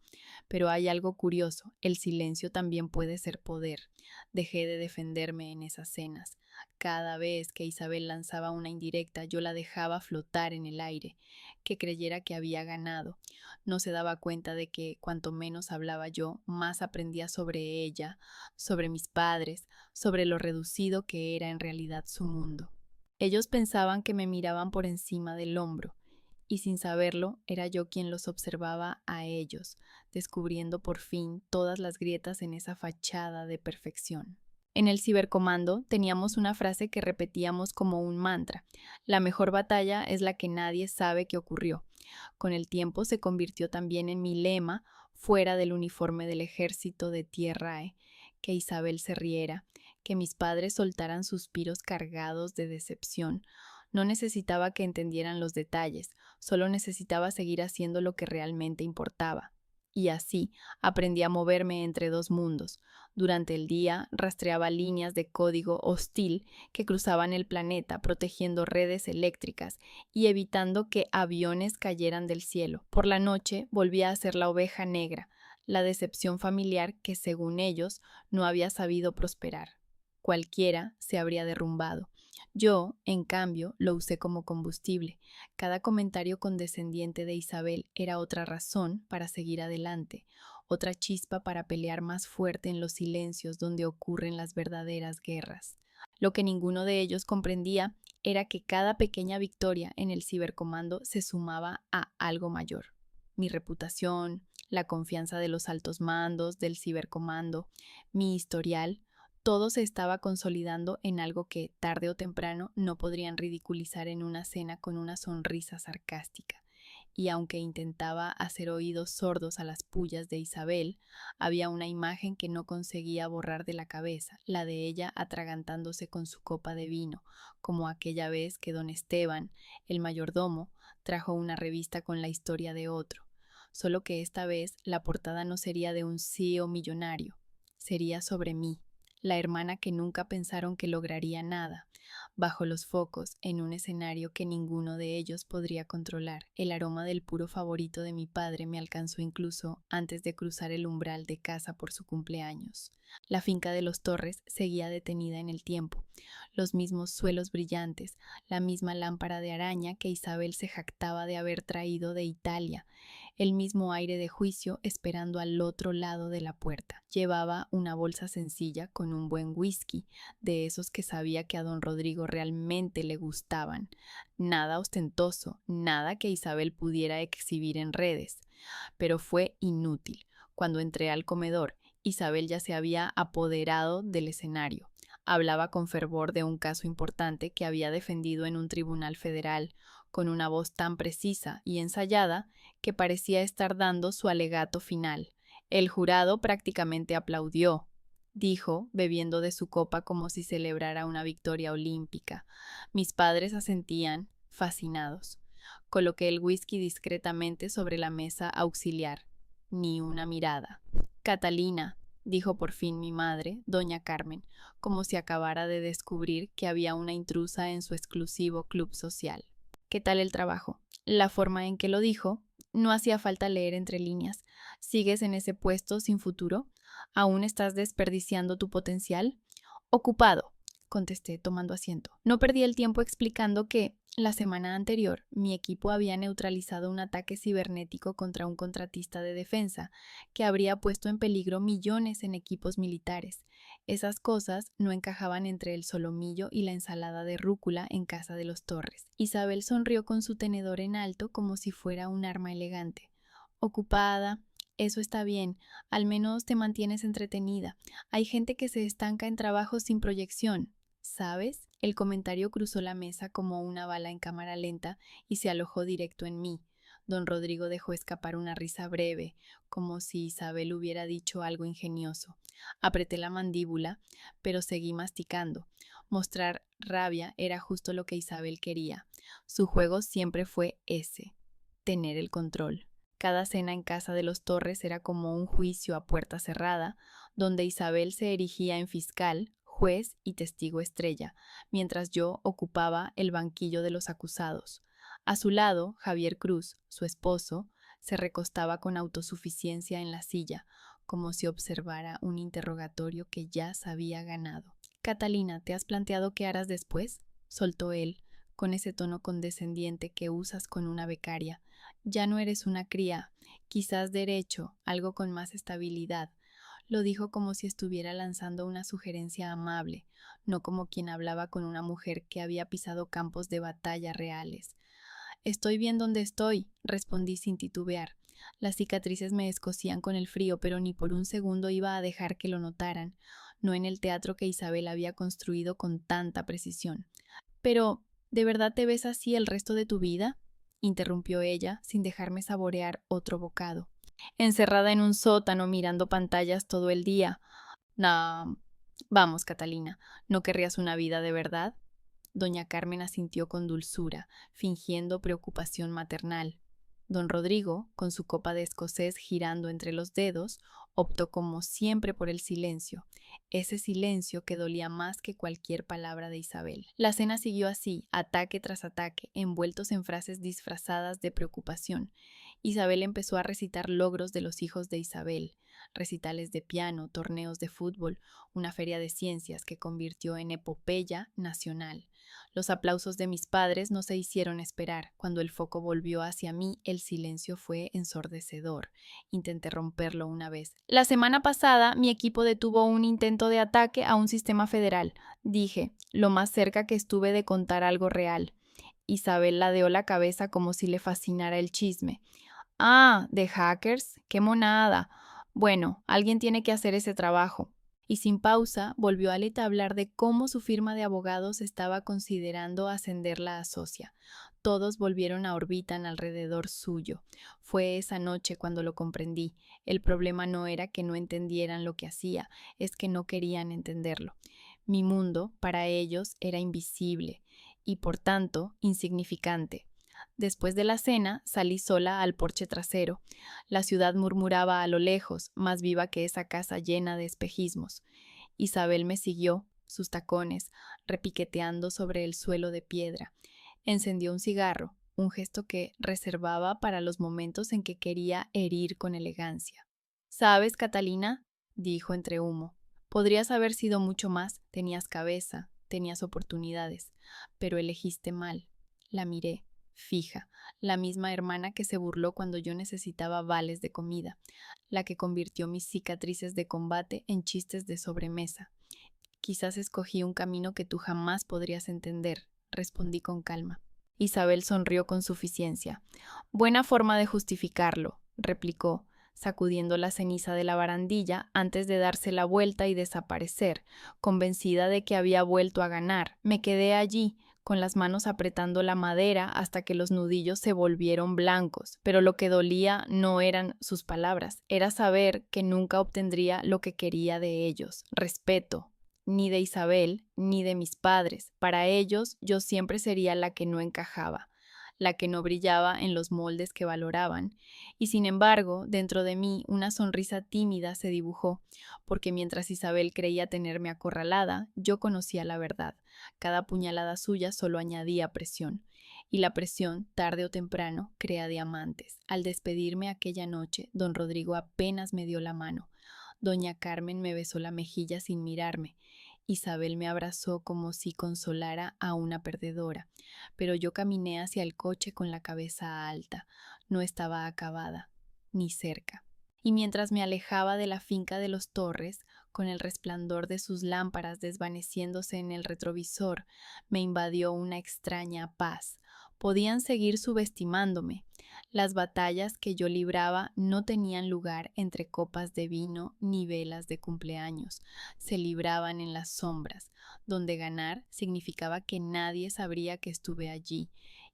Pero hay algo curioso, el silencio también puede ser poder. Dejé de defenderme en esas cenas. Cada vez que Isabel lanzaba una indirecta, yo la dejaba flotar en el aire, que creyera que había ganado. No se daba cuenta de que cuanto menos hablaba yo, más aprendía sobre ella, sobre mis padres, sobre lo reducido que era en realidad su mundo. Ellos pensaban que me miraban por encima del hombro, y sin saberlo, era yo quien los observaba a ellos, descubriendo por fin todas las grietas en esa fachada de perfección. En el cibercomando teníamos una frase que repetíamos como un mantra: la mejor batalla es la que nadie sabe que ocurrió. Con el tiempo se convirtió también en mi lema fuera del uniforme del ejército de Tierrae, que Isabel se riera, que mis padres soltaran suspiros cargados de decepción. No necesitaba que entendieran los detalles, solo necesitaba seguir haciendo lo que realmente importaba. Y así aprendí a moverme entre dos mundos. Durante el día rastreaba líneas de código hostil que cruzaban el planeta, protegiendo redes eléctricas y evitando que aviones cayeran del cielo. Por la noche volvía a ser la oveja negra, la decepción familiar que, según ellos, no había sabido prosperar. Cualquiera se habría derrumbado. Yo, en cambio, lo usé como combustible. Cada comentario condescendiente de Isabel era otra razón para seguir adelante, otra chispa para pelear más fuerte en los silencios donde ocurren las verdaderas guerras. Lo que ninguno de ellos comprendía era que cada pequeña victoria en el cibercomando se sumaba a algo mayor. Mi reputación, la confianza de los altos mandos del cibercomando, mi historial, todo se estaba consolidando en algo que, tarde o temprano, no podrían ridiculizar en una cena con una sonrisa sarcástica. Y aunque intentaba hacer oídos sordos a las pullas de Isabel, había una imagen que no conseguía borrar de la cabeza, la de ella atragantándose con su copa de vino, como aquella vez que don Esteban, el mayordomo, trajo una revista con la historia de otro. Solo que esta vez la portada no sería de un CEO millonario, sería sobre mí, la hermana que nunca pensaron que lograría nada, bajo los focos, en un escenario que ninguno de ellos podría controlar. El aroma del puro favorito de mi padre me alcanzó incluso antes de cruzar el umbral de casa por su cumpleaños. La finca de los Torres seguía detenida en el tiempo, los mismos suelos brillantes, la misma lámpara de araña que Isabel se jactaba de haber traído de Italia, el mismo aire de juicio esperando al otro lado de la puerta. Llevaba una bolsa sencilla con un buen whisky, de esos que sabía que a don Rodrigo realmente le gustaban. Nada ostentoso, nada que Isabel pudiera exhibir en redes. Pero fue inútil. Cuando entré al comedor, Isabel ya se había apoderado del escenario. Hablaba con fervor de un caso importante que había defendido en un tribunal federal, con una voz tan precisa y ensayada que parecía estar dando su alegato final. El jurado prácticamente aplaudió, dijo, bebiendo de su copa como si celebrara una victoria olímpica. Mis padres asentían, fascinados. Coloqué el whisky discretamente sobre la mesa auxiliar. Ni una mirada. Catalina, dijo por fin mi madre, doña Carmen, como si acabara de descubrir que había una intrusa en su exclusivo club social. ¿Qué tal el trabajo? La forma en que lo dijo, no hacía falta leer entre líneas. ¿Sigues en ese puesto sin futuro? ¿Aún estás desperdiciando tu potencial? Ocupado, contesté tomando asiento. No perdí el tiempo explicando que, la semana anterior, mi equipo había neutralizado un ataque cibernético contra un contratista de defensa que habría puesto en peligro millones en equipos militares. Esas cosas no encajaban entre el solomillo y la ensalada de rúcula en casa de los Torres. Isabel sonrió con su tenedor en alto como si fuera un arma elegante. Ocupada. Eso está bien, al menos te mantienes entretenida. Hay gente que se estanca en trabajos sin proyección. ¿Sabes? El comentario cruzó la mesa como una bala en cámara lenta y se alojó directo en mí. Don Rodrigo dejó escapar una risa breve, como si Isabel hubiera dicho algo ingenioso. Apreté la mandíbula, pero seguí masticando. Mostrar rabia era justo lo que Isabel quería. Su juego siempre fue ese, tener el control. Cada cena en casa de los Torres era como un juicio a puerta cerrada, donde Isabel se erigía en fiscal, juez y testigo estrella, mientras yo ocupaba el banquillo de los acusados. A su lado, Javier Cruz, su esposo, se recostaba con autosuficiencia en la silla, como si observara un interrogatorio que ya sabía ganado. Catalina, ¿te has planteado qué harás después?, soltó él, con ese tono condescendiente que usas con una becaria. Ya no eres una cría, quizás derecho, algo con más estabilidad. Lo dijo como si estuviera lanzando una sugerencia amable, no como quien hablaba con una mujer que había pisado campos de batalla reales. Estoy bien donde estoy, respondí sin titubear. Las cicatrices me escocían con el frío, pero ni por un segundo iba a dejar que lo notaran, no en el teatro que Isabel había construido con tanta precisión. Pero, ¿de verdad te ves así el resto de tu vida?, interrumpió ella, sin dejarme saborear otro bocado. Encerrada en un sótano mirando pantallas todo el día. No. Vamos, Catalina, ¿no querrías una vida de verdad? Doña Carmen asintió con dulzura, fingiendo preocupación maternal. Don Rodrigo, con su copa de escocés girando entre los dedos, optó como siempre por el silencio, ese silencio que dolía más que cualquier palabra de Isabel. La cena siguió así, ataque tras ataque, envueltos en frases disfrazadas de preocupación. Isabel empezó a recitar logros de los hijos de Isabel, recitales de piano, torneos de fútbol, una feria de ciencias que convirtió en epopeya nacional. Los aplausos de mis padres no se hicieron esperar. Cuando el foco volvió hacia mí, el silencio fue ensordecedor. Intenté romperlo una vez. La semana pasada, mi equipo detuvo un intento de ataque a un sistema federal. Dije, lo más cerca que estuve de contar algo real. Isabel ladeó la cabeza como si le fascinara el chisme. Ah, ¿de hackers? ¡Qué monada! Bueno, alguien tiene que hacer ese trabajo. Y sin pausa volvió a hablar de cómo su firma de abogados estaba considerando ascenderla a socia. Todos volvieron a orbitar alrededor suyo. Fue esa noche cuando lo comprendí. El problema no era que no entendieran lo que hacía, es que no querían entenderlo. Mi mundo, para ellos, era invisible y, por tanto, insignificante. Después de la cena, salí sola al porche trasero. La ciudad murmuraba a lo lejos, más viva que esa casa llena de espejismos. Isabel me siguió, sus tacones, repiqueteando sobre el suelo de piedra. Encendió un cigarro, un gesto que reservaba para los momentos en que quería herir con elegancia. ¿Sabes, Catalina?, dijo entre humo. Podrías haber sido mucho más, tenías cabeza, tenías oportunidades, pero elegiste mal. La miré. Fija, la misma hermana que se burló cuando yo necesitaba vales de comida, la que convirtió mis cicatrices de combate en chistes de sobremesa. Quizás escogí un camino que tú jamás podrías entender, respondí con calma. Isabel sonrió con suficiencia. Buena forma de justificarlo, replicó, sacudiendo la ceniza de la barandilla antes de darse la vuelta y desaparecer, convencida de que había vuelto a ganar. Me quedé allí, con las manos apretando la madera hasta que los nudillos se volvieron blancos, pero lo que dolía no eran sus palabras, era saber que nunca obtendría lo que quería de ellos, respeto, ni de Isabel, ni de mis padres. Para ellos yo siempre sería la que no encajaba, la que no brillaba en los moldes que valoraban, y sin embargo, dentro de mí una sonrisa tímida se dibujó, porque mientras Isabel creía tenerme acorralada, yo conocía la verdad. Cada puñalada suya solo añadía presión, y la presión, tarde o temprano, crea diamantes. Al despedirme aquella noche, don Rodrigo apenas me dio la mano. Doña Carmen me besó la mejilla sin mirarme. Isabel me abrazó como si consolara a una perdedora, pero yo caminé hacia el coche con la cabeza alta. No estaba acabada, ni cerca. Y mientras me alejaba de la finca de los Torres, con el resplandor de sus lámparas desvaneciéndose en el retrovisor, me invadió una extraña paz. Podían seguir subestimándome. Las batallas que yo libraba no tenían lugar entre copas de vino ni velas de cumpleaños. Se libraban en las sombras, donde ganar significaba que nadie sabría que estuve allí,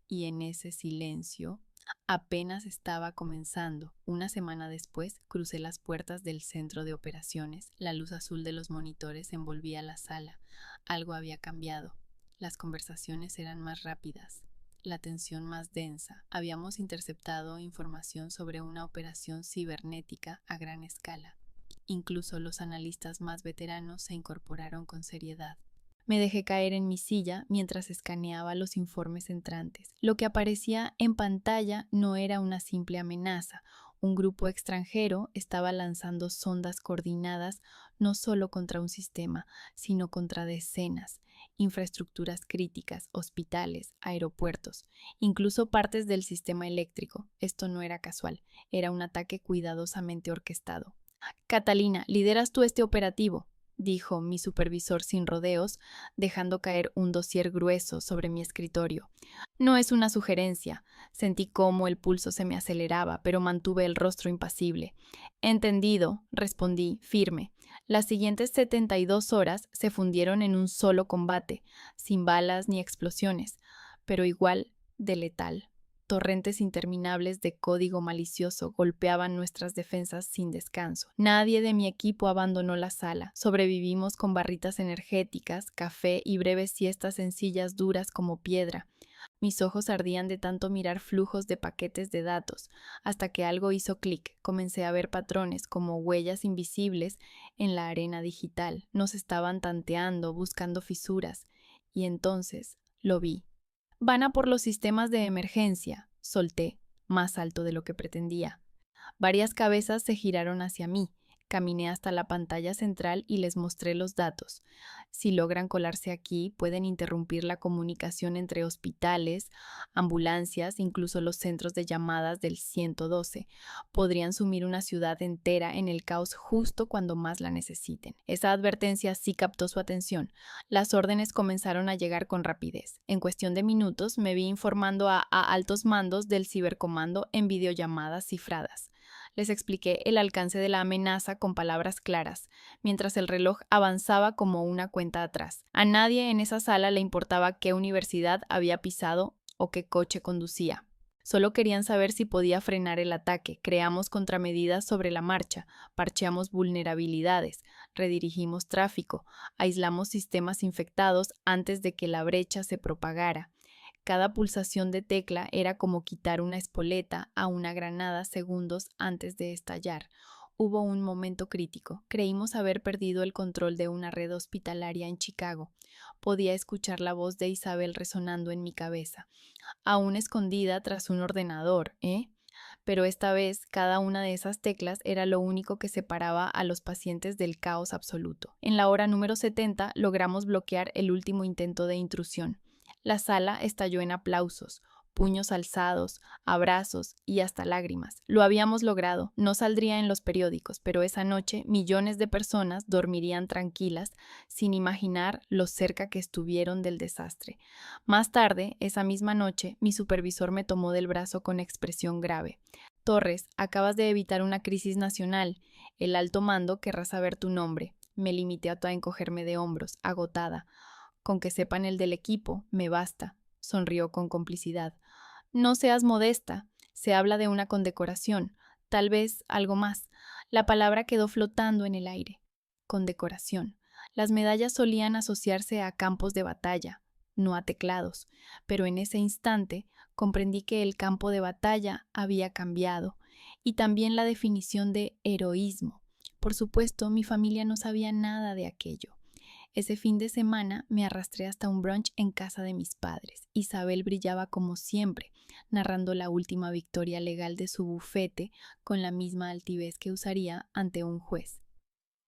y en ese silencio apenas estaba comenzando. Una semana después crucé las puertas del centro de operaciones. La luz azul de los monitores envolvía la sala. Algo había cambiado. Las conversaciones eran más rápidas. la tensión más densa. Habíamos interceptado información sobre una operación cibernética a gran escala. Incluso los analistas más veteranos se incorporaron con seriedad. Me dejé caer en mi silla mientras escaneaba los informes entrantes. Lo que aparecía en pantalla no era una simple amenaza. Un grupo extranjero estaba lanzando sondas coordinadas no solo contra un sistema, sino contra decenas, infraestructuras críticas, hospitales, aeropuertos, incluso partes del sistema eléctrico. Esto no era casual, era un ataque cuidadosamente orquestado. Catalina, ¿lideras tú este operativo?, dijo mi supervisor sin rodeos, dejando caer un dossier grueso sobre mi escritorio. No es una sugerencia. Sentí cómo el pulso se me aceleraba, pero mantuve el rostro impasible. Entendido, respondí, firme. Las siguientes 72 horas se fundieron en un solo combate, sin balas ni explosiones, pero igual de letal. Torrentes interminables de código malicioso golpeaban nuestras defensas sin descanso. Nadie de mi equipo abandonó la sala. Sobrevivimos con barritas energéticas, café y breves siestas en sillas duras como piedra. Mis ojos ardían de tanto mirar flujos de paquetes de datos, hasta que algo hizo clic. Comencé a ver patrones como huellas invisibles en la arena digital. Nos estaban tanteando, buscando fisuras. Y entonces lo vi. Van a por los sistemas de emergencia, solté, más alto de lo que pretendía. Varias cabezas se giraron hacia mí. Caminé hasta la pantalla central y les mostré los datos. Si logran colarse aquí, pueden interrumpir la comunicación entre hospitales, ambulancias, incluso los centros de llamadas del 112. Podrían sumir una ciudad entera en el caos justo cuando más la necesiten. Esa advertencia sí captó su atención. Las órdenes comenzaron a llegar con rapidez. En cuestión de minutos me vi informando a altos mandos del cibercomando en videollamadas cifradas. Les expliqué el alcance de la amenaza con palabras claras, mientras el reloj avanzaba como una cuenta atrás. A nadie en esa sala le importaba qué universidad había pisado o qué coche conducía. Solo querían saber si podía frenar el ataque. Creamos contramedidas sobre la marcha, parcheamos vulnerabilidades, redirigimos tráfico, aislamos sistemas infectados antes de que la brecha se propagara. Cada pulsación de tecla era como quitar una espoleta a una granada segundos antes de estallar. Hubo un momento crítico. Creímos haber perdido el control de una red hospitalaria en Chicago. Podía escuchar la voz de Isabel resonando en mi cabeza. Aún escondida tras un ordenador, ¿eh? Pero esta vez cada una de esas teclas era lo único que separaba a los pacientes del caos absoluto. En la hora número 70 logramos bloquear el último intento de intrusión. La sala estalló en aplausos, puños alzados, abrazos y hasta lágrimas. Lo habíamos logrado, no saldría en los periódicos, pero esa noche millones de personas dormirían tranquilas sin imaginar lo cerca que estuvieron del desastre. Más tarde, esa misma noche, mi supervisor me tomó del brazo con expresión grave. Torres, acabas de evitar una crisis nacional. El alto mando querrá saber tu nombre. Me limité a encogerme de hombros, agotada. Con que sepan el del equipo, me basta, sonrió con complicidad. No seas modesta, se habla de una condecoración, tal vez algo más. La palabra quedó flotando en el aire. Condecoración. Las medallas solían asociarse a campos de batalla, no a teclados, pero en ese instante comprendí que el campo de batalla había cambiado, y también la definición de heroísmo. Por supuesto, mi familia no sabía nada de aquello. Ese fin de semana me arrastré hasta un brunch en casa de mis padres. Isabel brillaba como siempre, narrando la última victoria legal de su bufete con la misma altivez que usaría ante un juez.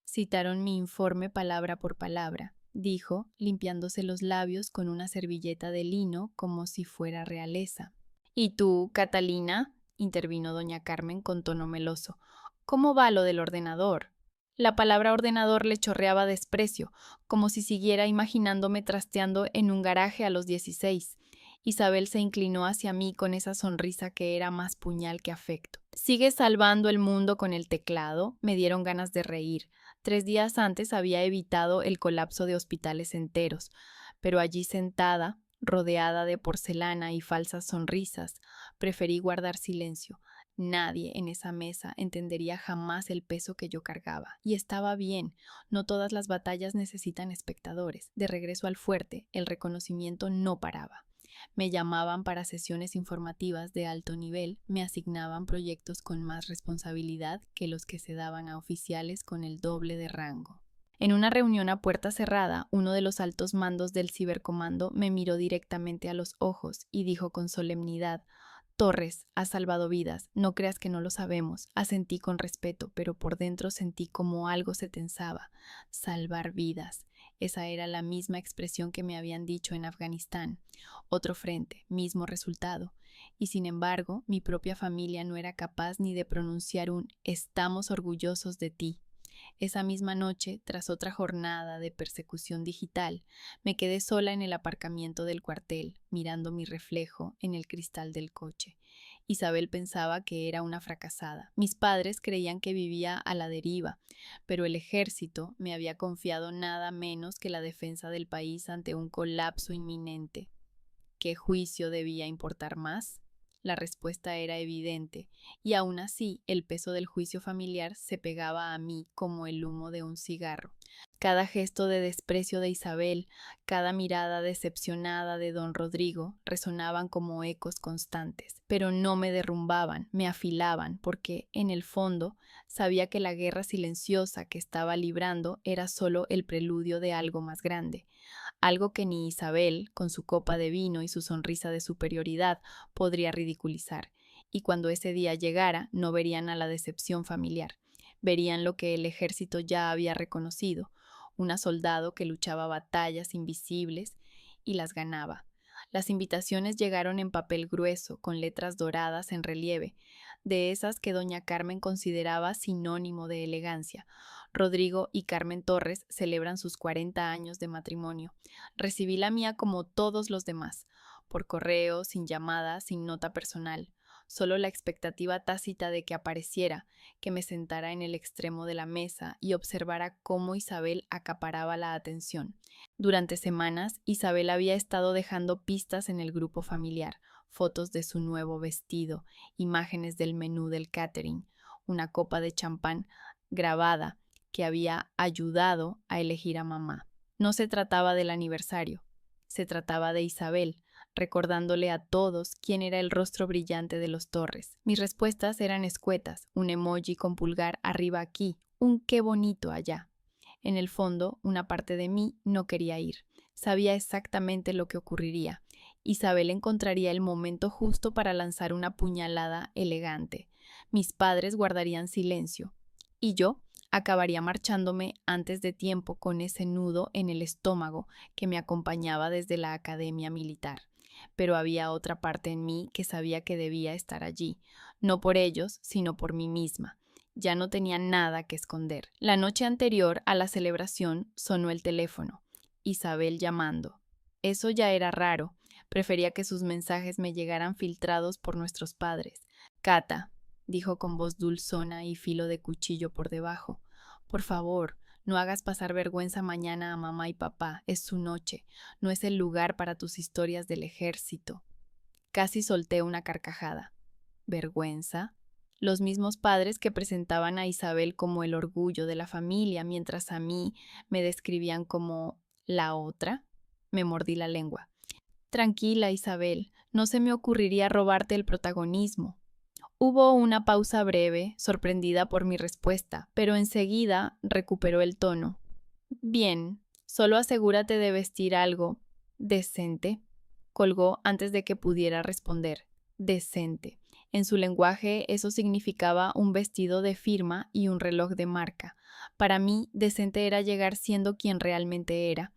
Citaron mi informe palabra por palabra, dijo, limpiándose los labios con una servilleta de lino como si fuera realeza. ¿Y tú, Catalina?, intervino doña Carmen con tono meloso. ¿Cómo va lo del ordenador? La palabra ordenador le chorreaba desprecio, como si siguiera imaginándome trasteando en un garaje a los 16. Isabel se inclinó hacia mí con esa sonrisa que era más puñal que afecto. ¿Sigues salvando el mundo con el teclado? Me dieron ganas de reír. 3 días antes había evitado el colapso de hospitales enteros, pero allí sentada, rodeada de porcelana y falsas sonrisas, preferí guardar silencio. Nadie en esa mesa entendería jamás el peso que yo cargaba. Y estaba bien, no todas las batallas necesitan espectadores. De regreso al fuerte, el reconocimiento no paraba. Me llamaban para sesiones informativas de alto nivel, me asignaban proyectos con más responsabilidad que los que se daban a oficiales con el doble de rango. En una reunión a puerta cerrada, uno de los altos mandos del cibercomando me miró directamente a los ojos y dijo con solemnidad: Torres, has salvado vidas, no creas que no lo sabemos. Asentí con respeto, pero por dentro sentí como algo se tensaba. Salvar vidas. Esa era la misma expresión que me habían dicho en Afganistán. Otro frente, mismo resultado. Y sin embargo, mi propia familia no era capaz ni de pronunciar un «estamos orgullosos de ti». Esa misma noche, tras otra jornada de persecución digital, me quedé sola en el aparcamiento del cuartel, mirando mi reflejo en el cristal del coche. Isabel pensaba que era una fracasada. Mis padres creían que vivía a la deriva, pero el ejército me había confiado nada menos que la defensa del país ante un colapso inminente. ¿Qué juicio debía importar más? La respuesta era evidente, y aún así el peso del juicio familiar se pegaba a mí como el humo de un cigarro. Cada gesto de desprecio de Isabel, cada mirada decepcionada de don Rodrigo resonaban como ecos constantes, pero no me derrumbaban, me afilaban, porque, en el fondo, sabía que la guerra silenciosa que estaba librando era solo el preludio de algo más grande. Algo que ni Isabel, con su copa de vino y su sonrisa de superioridad, podría ridiculizar. Y cuando ese día llegara, no verían a la decepción familiar. Verían lo que el ejército ya había reconocido, una soldado que luchaba batallas invisibles y las ganaba. Las invitaciones llegaron en papel grueso, con letras doradas en relieve, de esas que doña Carmen consideraba sinónimo de elegancia. Rodrigo y Carmen Torres celebran sus 40 años de matrimonio. Recibí la mía como todos los demás, por correo, sin llamada, sin nota personal. Solo la expectativa tácita de que apareciera, que me sentara en el extremo de la mesa y observara cómo Isabel acaparaba la atención. Durante semanas, Isabel había estado dejando pistas en el grupo familiar, fotos de su nuevo vestido, imágenes del menú del catering, una copa de champán grabada que había ayudado a elegir a mamá. No se trataba del aniversario, se trataba de Isabel, recordándole a todos quién era el rostro brillante de los Torres. Mis respuestas eran escuetas, un emoji con pulgar arriba aquí, un qué bonito allá. En el fondo, una parte de mí no quería ir. Sabía exactamente lo que ocurriría. Isabel encontraría el momento justo para lanzar una puñalada elegante. Mis padres guardarían silencio. Y yo acabaría marchándome antes de tiempo con ese nudo en el estómago que me acompañaba desde la academia militar. Pero había otra parte en mí que sabía que debía estar allí, no por ellos, sino por mí misma. Ya no tenía nada que esconder. La noche anterior a la celebración sonó el teléfono. Isabel llamando. Eso ya era raro. Prefería que sus mensajes me llegaran filtrados por nuestros padres. Cata, dijo con voz dulzona y filo de cuchillo por debajo. Por favor, no hagas pasar vergüenza mañana a mamá y papá. Es su noche. No es el lugar para tus historias del ejército. Casi solté una carcajada. ¿Vergüenza? Los mismos padres que presentaban a Isabel como el orgullo de la familia, mientras a mí me describían como la otra. Me mordí la lengua. Tranquila, Isabel, no se me ocurriría robarte el protagonismo. Hubo una pausa breve, sorprendida por mi respuesta, pero enseguida recuperó el tono. Bien, solo asegúrate de vestir algo decente. Colgó antes de que pudiera responder. Decente. En su lenguaje eso significaba un vestido de firma y un reloj de marca. Para mí, decente era llegar siendo quien realmente era.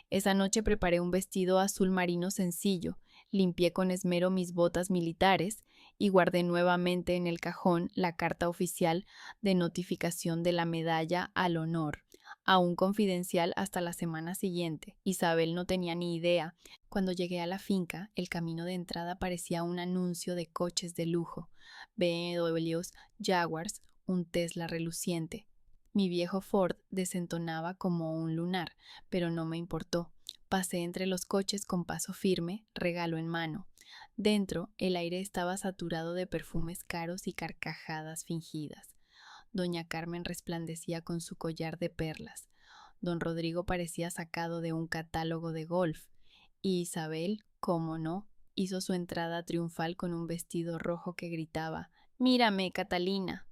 Esa noche preparé un vestido azul marino sencillo, limpié con esmero mis botas militares y guardé nuevamente en el cajón la carta oficial de notificación de la medalla al honor, aún confidencial hasta la semana siguiente. Isabel no tenía ni idea. Cuando llegué a la finca, el camino de entrada parecía un anuncio de coches de lujo, BMWs, Jaguars, un Tesla reluciente. Mi viejo Ford desentonaba como un lunar, pero no me importó. Pasé entre los coches con paso firme, regalo en mano. Dentro, el aire estaba saturado de perfumes caros y carcajadas fingidas. Doña Carmen resplandecía con su collar de perlas. Don Rodrigo parecía sacado de un catálogo de golf. Y Isabel, cómo no, hizo su entrada triunfal con un vestido rojo que gritaba: «Mírame, Catalina».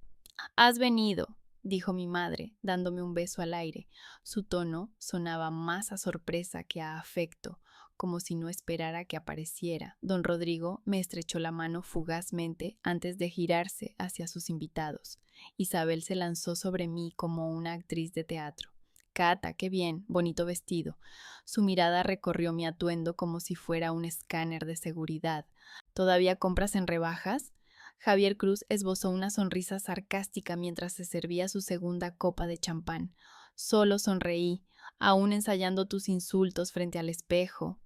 «Has venido», dijo mi madre, dándome un beso al aire. Su tono sonaba más a sorpresa que a afecto, como si no esperara que apareciera. Don Rodrigo me estrechó la mano fugazmente antes de girarse hacia sus invitados. Isabel se lanzó sobre mí como una actriz de teatro. «Cata, qué bien, bonito vestido». Su mirada recorrió mi atuendo como si fuera un escáner de seguridad. «¿Todavía compras en rebajas?». Javier Cruz esbozó una sonrisa sarcástica mientras se servía su segunda copa de champán. Solo sonreí, aún ensayando tus insultos frente al espejo.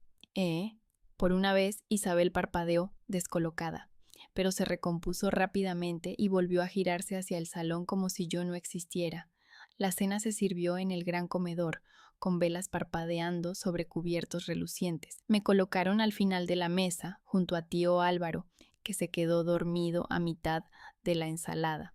Por una vez Isabel parpadeó, descolocada, pero se recompuso rápidamente y volvió a girarse hacia el salón como si yo no existiera. La cena se sirvió en el gran comedor, con velas parpadeando sobre cubiertos relucientes. Me colocaron al final de la mesa, junto a tío Álvaro, que se quedó dormido a mitad de la ensalada.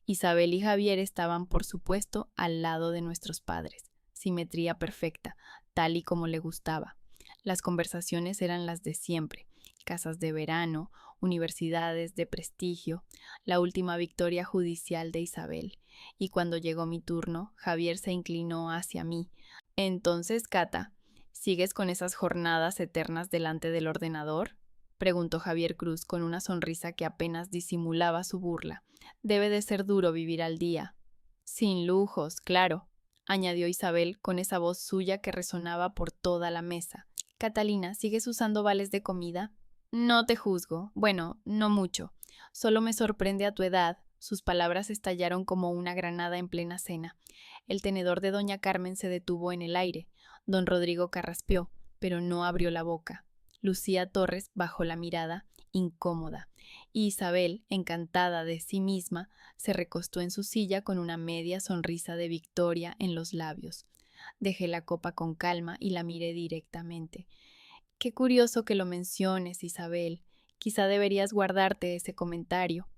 Isabel y Javier estaban, por supuesto, al lado de nuestros padres. Simetría perfecta, tal y como le gustaba. Las conversaciones eran las de siempre: casas de verano, universidades de prestigio, la última victoria judicial de Isabel. Y cuando llegó mi turno, Javier se inclinó hacia mí. «Entonces, Cata, ¿sigues con esas jornadas eternas delante del ordenador?», preguntó Javier Cruz con una sonrisa que apenas disimulaba su burla. «Debe de ser duro vivir al día». «Sin lujos, claro», añadió Isabel con esa voz suya que resonaba por toda la mesa. «Catalina, ¿sigues usando vales de comida?». «No te juzgo. Bueno, no mucho. Solo me sorprende a tu edad». Sus palabras estallaron como una granada en plena cena. El tenedor de doña Carmen se detuvo en el aire. Don Rodrigo carraspeó, pero no abrió la boca. Lucía Torres bajó la mirada, incómoda, y Isabel, encantada de sí misma, se recostó en su silla con una media sonrisa de victoria en los labios. Dejé la copa con calma y la miré directamente. «Qué curioso que lo menciones, Isabel. Quizá deberías guardarte ese comentario».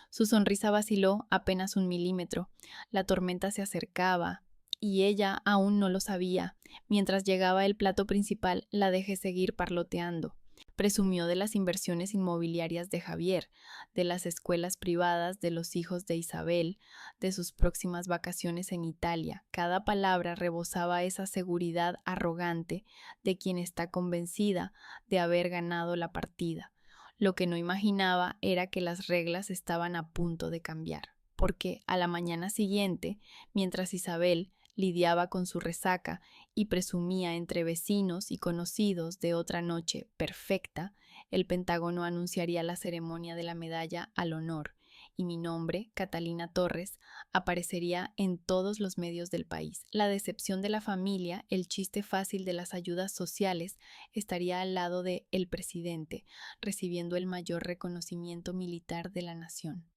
Su sonrisa vaciló apenas 1 milímetro. La tormenta se acercaba, y ella aún no lo sabía. Mientras llegaba el plato principal, la dejé seguir parloteando. Presumió de las inversiones inmobiliarias de Javier, de las escuelas privadas de los hijos de Isabel, de sus próximas vacaciones en Italia. Cada palabra rebosaba esa seguridad arrogante de quien está convencida de haber ganado la partida. Lo que no imaginaba era que las reglas estaban a punto de cambiar, porque a la mañana siguiente, mientras Isabel lidiaba con su resaca y presumía entre vecinos y conocidos de otra noche perfecta, el Pentágono anunciaría la ceremonia de la medalla al honor, y mi nombre, Catalina Torres, aparecería en todos los medios del país. La decepción de la familia, el chiste fácil de las ayudas sociales, estaría al lado de el presidente, recibiendo el mayor reconocimiento militar de la nación.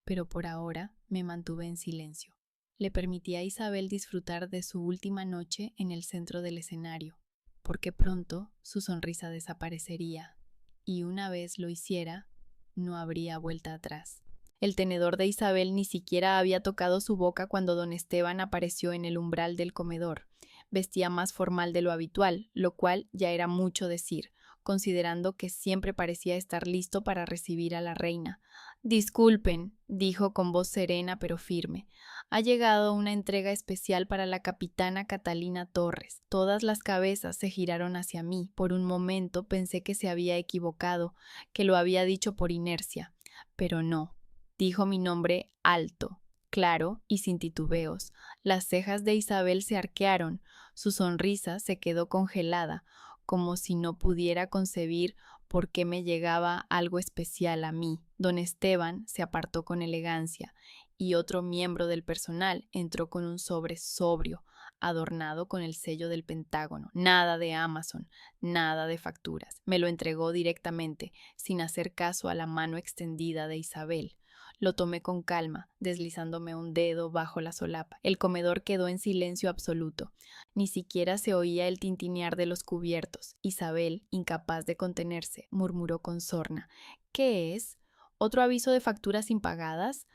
Pero por ahora me mantuve en silencio. Le permití a Isabel disfrutar de su última noche en el centro del escenario, porque pronto su sonrisa desaparecería, y una vez lo hiciera, no habría vuelta atrás. El tenedor de Isabel ni siquiera había tocado su boca cuando don Esteban apareció en el umbral del comedor. Vestía más formal de lo habitual, lo cual ya era mucho decir, considerando que siempre parecía estar listo para recibir a la reina. «Disculpen», dijo con voz serena pero firme. «Ha llegado una entrega especial para la capitana Catalina Torres». Todas las cabezas se giraron hacia mí. Por un momento pensé que se había equivocado, que lo había dicho por inercia. Pero no. Dijo mi nombre alto, claro y sin titubeos. Las cejas de Isabel se arquearon, su sonrisa se quedó congelada, como si no pudiera concebir por qué me llegaba algo especial a mí. Don Esteban se apartó con elegancia, y otro miembro del personal entró con un sobre sobrio, adornado con el sello del Pentágono. Nada de Amazon, nada de facturas. Me lo entregó directamente, sin hacer caso a la mano extendida de Isabel. Lo tomé con calma, deslizándome un dedo bajo la solapa. El comedor quedó en silencio absoluto. Ni siquiera se oía el tintinear de los cubiertos. Isabel, incapaz de contenerse, murmuró con sorna: «¿Qué es? ¿Otro aviso de facturas impagadas?».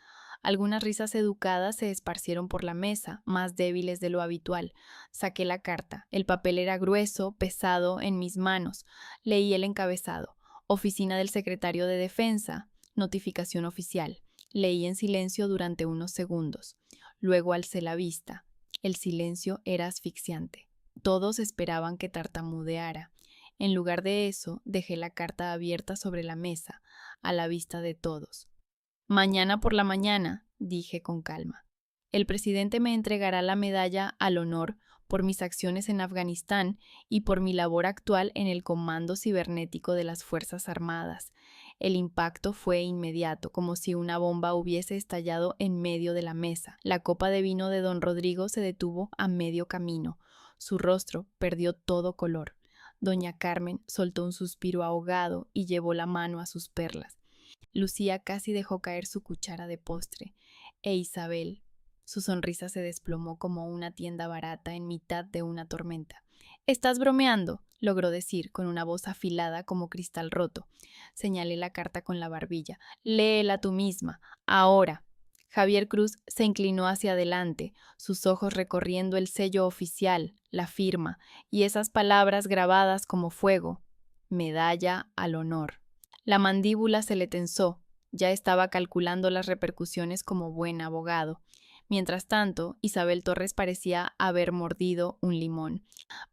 Algunas risas educadas se esparcieron por la mesa, más débiles de lo habitual. Saqué la carta. El papel era grueso, pesado, en mis manos. Leí el encabezado: Oficina del Secretario de Defensa. Notificación oficial. Leí en silencio durante unos segundos. Luego alcé la vista. El silencio era asfixiante. Todos esperaban que tartamudeara. En lugar de eso, dejé la carta abierta sobre la mesa, a la vista de todos. Mañana por la mañana, dije con calma. El presidente me entregará la medalla al honor por mis acciones en Afganistán y por mi labor actual en el Comando Cibernético de las Fuerzas Armadas. El impacto fue inmediato, como si una bomba hubiese estallado en medio de la mesa. La copa de vino de don Rodrigo se detuvo a medio camino. Su rostro perdió todo color. Doña Carmen soltó un suspiro ahogado y llevó la mano a sus perlas. Lucía casi dejó caer su cuchara de postre. E Isabel, su sonrisa se desplomó como una tienda barata en mitad de una tormenta. «¿Estás bromeando?», logró decir con una voz afilada como cristal roto. Señalé la carta con la barbilla. «Léela tú misma. Ahora». Javier Cruz se inclinó hacia adelante, sus ojos recorriendo el sello oficial, la firma, y esas palabras grabadas como fuego. Medalla al honor. La mandíbula se le tensó. Ya estaba calculando las repercusiones como buen abogado. Mientras tanto, Isabel Torres parecía haber mordido un limón.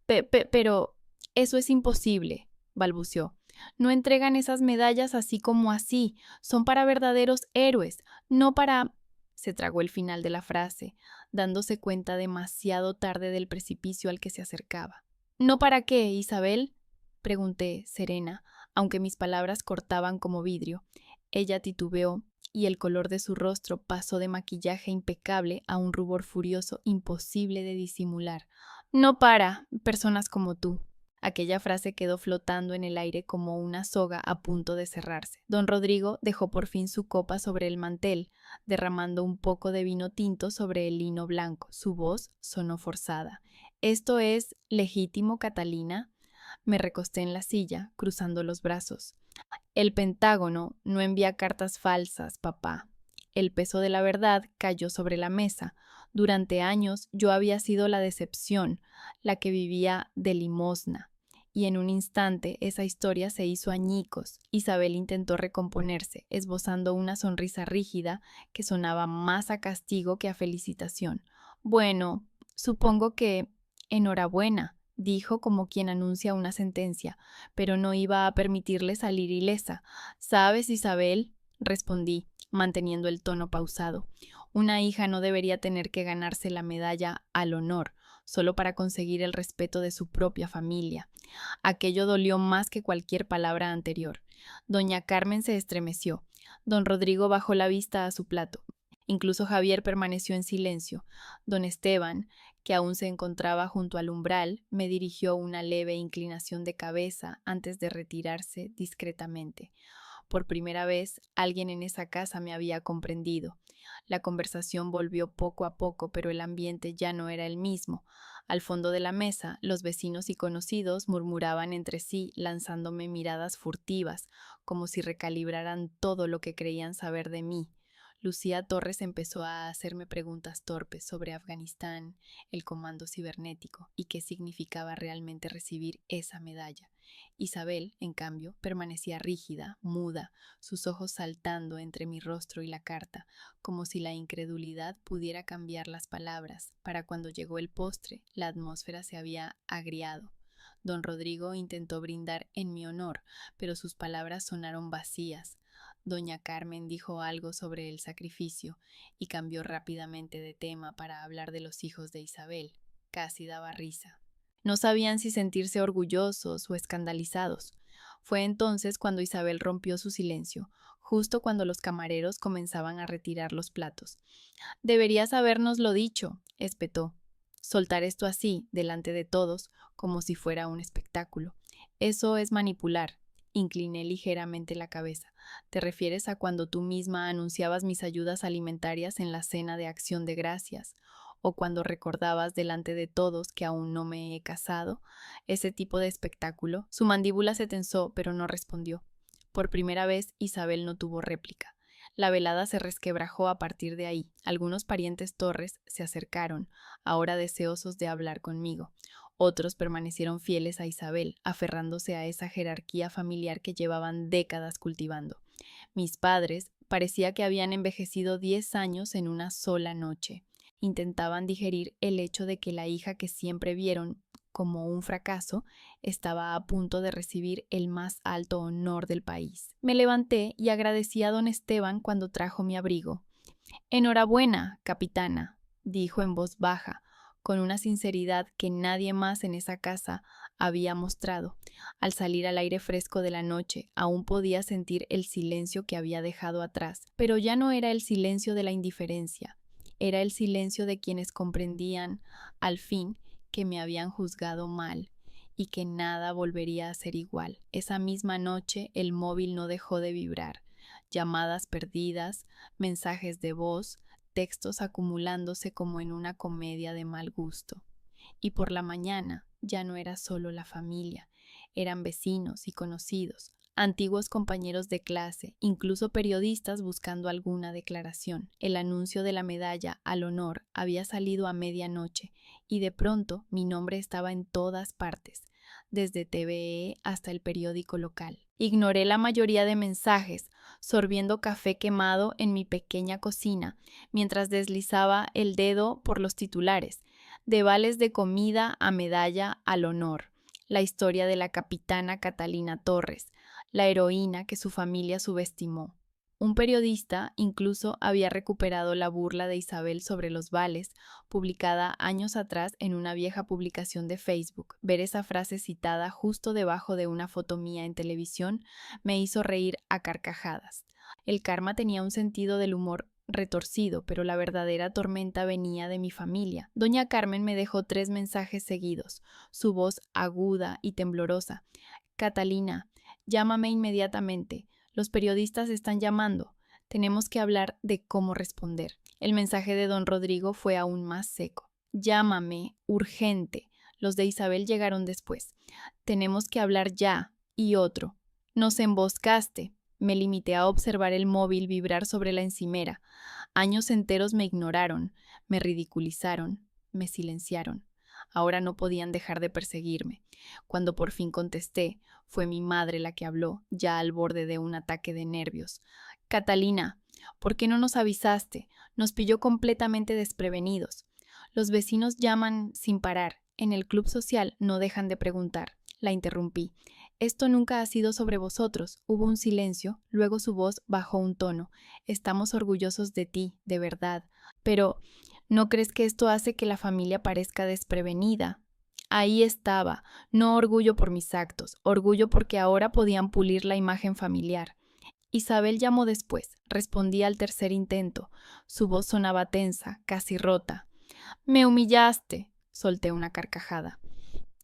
Pero eso es imposible», balbuceó. «No entregan esas medallas así como así. Son para verdaderos héroes, no para...». Se tragó el final de la frase, dándose cuenta demasiado tarde del precipicio al que se acercaba. «¿No para qué, Isabel?», pregunté, serena, aunque mis palabras cortaban como vidrio. Ella titubeó, y el color de su rostro pasó de maquillaje impecable a un rubor furioso imposible de disimular. «No para personas como tú». Aquella frase quedó flotando en el aire como una soga a punto de cerrarse. Don Rodrigo dejó por fin su copa sobre el mantel, derramando un poco de vino tinto sobre el lino blanco. Su voz sonó forzada. «¿Esto es legítimo, Catalina?». Me recosté en la silla, cruzando los brazos. «El Pentágono no envía cartas falsas, papá». El peso de la verdad cayó sobre la mesa. Durante años yo había sido la decepción, la que vivía de limosna. Y en un instante esa historia se hizo añicos. Isabel intentó recomponerse, esbozando una sonrisa rígida que sonaba más a castigo que a felicitación. «Bueno, supongo que... enhorabuena», dijo como quien anuncia una sentencia, pero no iba a permitirle salir ilesa. «¿Sabes, Isabel?», respondí, manteniendo el tono pausado. «Una hija no debería tener que ganarse la medalla al honor, solo para conseguir el respeto de su propia familia». Aquello dolió más que cualquier palabra anterior. Doña Carmen se estremeció. Don Rodrigo bajó la vista a su plato. Incluso Javier permaneció en silencio. Don Esteban, que aún se encontraba junto al umbral, me dirigió una leve inclinación de cabeza antes de retirarse discretamente. Por primera vez, alguien en esa casa me había comprendido. La conversación volvió poco a poco, pero el ambiente ya no era el mismo. Al fondo de la mesa, los vecinos y conocidos murmuraban entre sí, lanzándome miradas furtivas, como si recalibraran todo lo que creían saber de mí. Lucía Torres empezó a hacerme preguntas torpes sobre Afganistán, el comando cibernético y qué significaba realmente recibir esa medalla. Isabel, en cambio, permanecía rígida, muda, sus ojos saltando entre mi rostro y la carta, como si la incredulidad pudiera cambiar las palabras. Para cuando llegó el postre, la atmósfera se había agriado. Don Rodrigo intentó brindar en mi honor, pero sus palabras sonaron vacías. Doña Carmen dijo algo sobre el sacrificio y cambió rápidamente de tema para hablar de los hijos de Isabel. Casi daba risa. No sabían si sentirse orgullosos o escandalizados. Fue entonces cuando Isabel rompió su silencio, justo cuando los camareros comenzaban a retirar los platos. «Deberías habérnoslo dicho», espetó. «Soltar esto así, delante de todos, como si fuera un espectáculo. Eso es manipular». Incliné ligeramente la cabeza. «¿Te refieres a cuando tú misma anunciabas mis ayudas alimentarias en la cena de Acción de Gracias? ¿O cuando recordabas delante de todos que aún no me he casado? Ese tipo de espectáculo». Su mandíbula se tensó, pero no respondió. Por primera vez, Isabel no tuvo réplica. La velada se resquebrajó a partir de ahí. Algunos parientes Torres se acercaron, ahora deseosos de hablar conmigo. Otros permanecieron fieles a Isabel, aferrándose a esa jerarquía familiar que llevaban décadas cultivando. Mis padres parecía que habían envejecido 10 años en una sola noche. Intentaban digerir el hecho de que la hija que siempre vieron como un fracaso estaba a punto de recibir el más alto honor del país. Me levanté y agradecí a don Esteban cuando trajo mi abrigo. «Enhorabuena, capitana», dijo en voz baja, con una sinceridad que nadie más en esa casa había mostrado. Al salir al aire fresco de la noche, aún podía sentir el silencio que había dejado atrás, pero ya no era el silencio de la indiferencia, era el silencio de quienes comprendían, al fin, que me habían juzgado mal y que nada volvería a ser igual. Esa misma noche el móvil no dejó de vibrar. Llamadas perdidas, mensajes de voz, textos acumulándose como en una comedia de mal gusto. Y por la mañana ya no era solo la familia, eran vecinos y conocidos, antiguos compañeros de clase, incluso periodistas buscando alguna declaración. El anuncio de la medalla al honor había salido a medianoche y de pronto mi nombre estaba en todas partes, desde TVE hasta el periódico local. Ignoré la mayoría de mensajes, sorbiendo café quemado en mi pequeña cocina, mientras deslizaba el dedo por los titulares, de vales de comida a medalla al honor, la historia de la capitana Catalina Torres, la heroína que su familia subestimó. Un periodista incluso había recuperado la burla de Isabel sobre los vales, publicada años atrás en una vieja publicación de Facebook. Ver esa frase citada justo debajo de una foto mía en televisión me hizo reír a carcajadas. El karma tenía un sentido del humor retorcido, pero la verdadera tormenta venía de mi familia. Doña Carmen me dejó 3 mensajes seguidos, su voz aguda y temblorosa. «Catalina, llámame inmediatamente. Los periodistas están llamando. Tenemos que hablar de cómo responder». El mensaje de don Rodrigo fue aún más seco. «Llámame, urgente». Los de Isabel llegaron después. «Tenemos que hablar ya». Y otro. «Nos emboscaste». Me limité a observar el móvil vibrar sobre la encimera. Años enteros me ignoraron, me ridiculizaron, me silenciaron. Ahora no podían dejar de perseguirme. Cuando por fin contesté, fue mi madre la que habló, ya al borde de un ataque de nervios. «Catalina, ¿por qué no nos avisaste? Nos pilló completamente desprevenidos. Los vecinos llaman sin parar. En el club social no dejan de preguntar». La interrumpí. «Esto nunca ha sido sobre vosotros». Hubo un silencio, luego su voz bajó un tono. «Estamos orgullosos de ti, de verdad. Pero, ¿no crees que esto hace que la familia parezca desprevenida?» Ahí estaba, no orgullo por mis actos, orgullo porque ahora podían pulir la imagen familiar. Isabel llamó después, respondí al tercer intento. Su voz sonaba tensa, casi rota. «Me humillaste», solté una carcajada.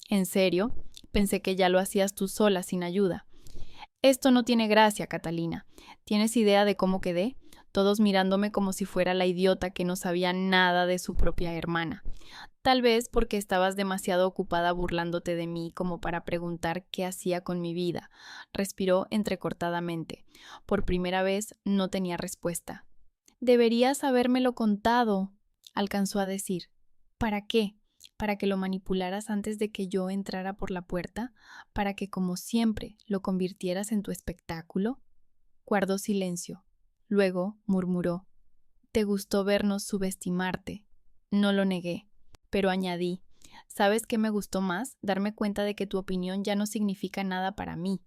«¿En serio? Pensé que ya lo hacías tú sola, sin ayuda». «Esto no tiene gracia, Catalina. ¿Tienes idea de cómo quedé? Todos mirándome como si fuera la idiota que no sabía nada de su propia hermana. Tal vez porque estabas demasiado ocupada burlándote de mí como para preguntar qué hacía con mi vida», respiró entrecortadamente. Por primera vez no tenía respuesta. «Deberías habérmelo contado», alcanzó a decir. «¿Para qué? ¿Para que lo manipularas antes de que yo entrara por la puerta? ¿Para que, como siempre, lo convirtieras en tu espectáculo?» Guardó silencio. Luego murmuró. «Te gustó vernos subestimarte». No lo negué, pero añadí. «¿Sabes qué me gustó más? Darme cuenta de que tu opinión ya no significa nada para mí».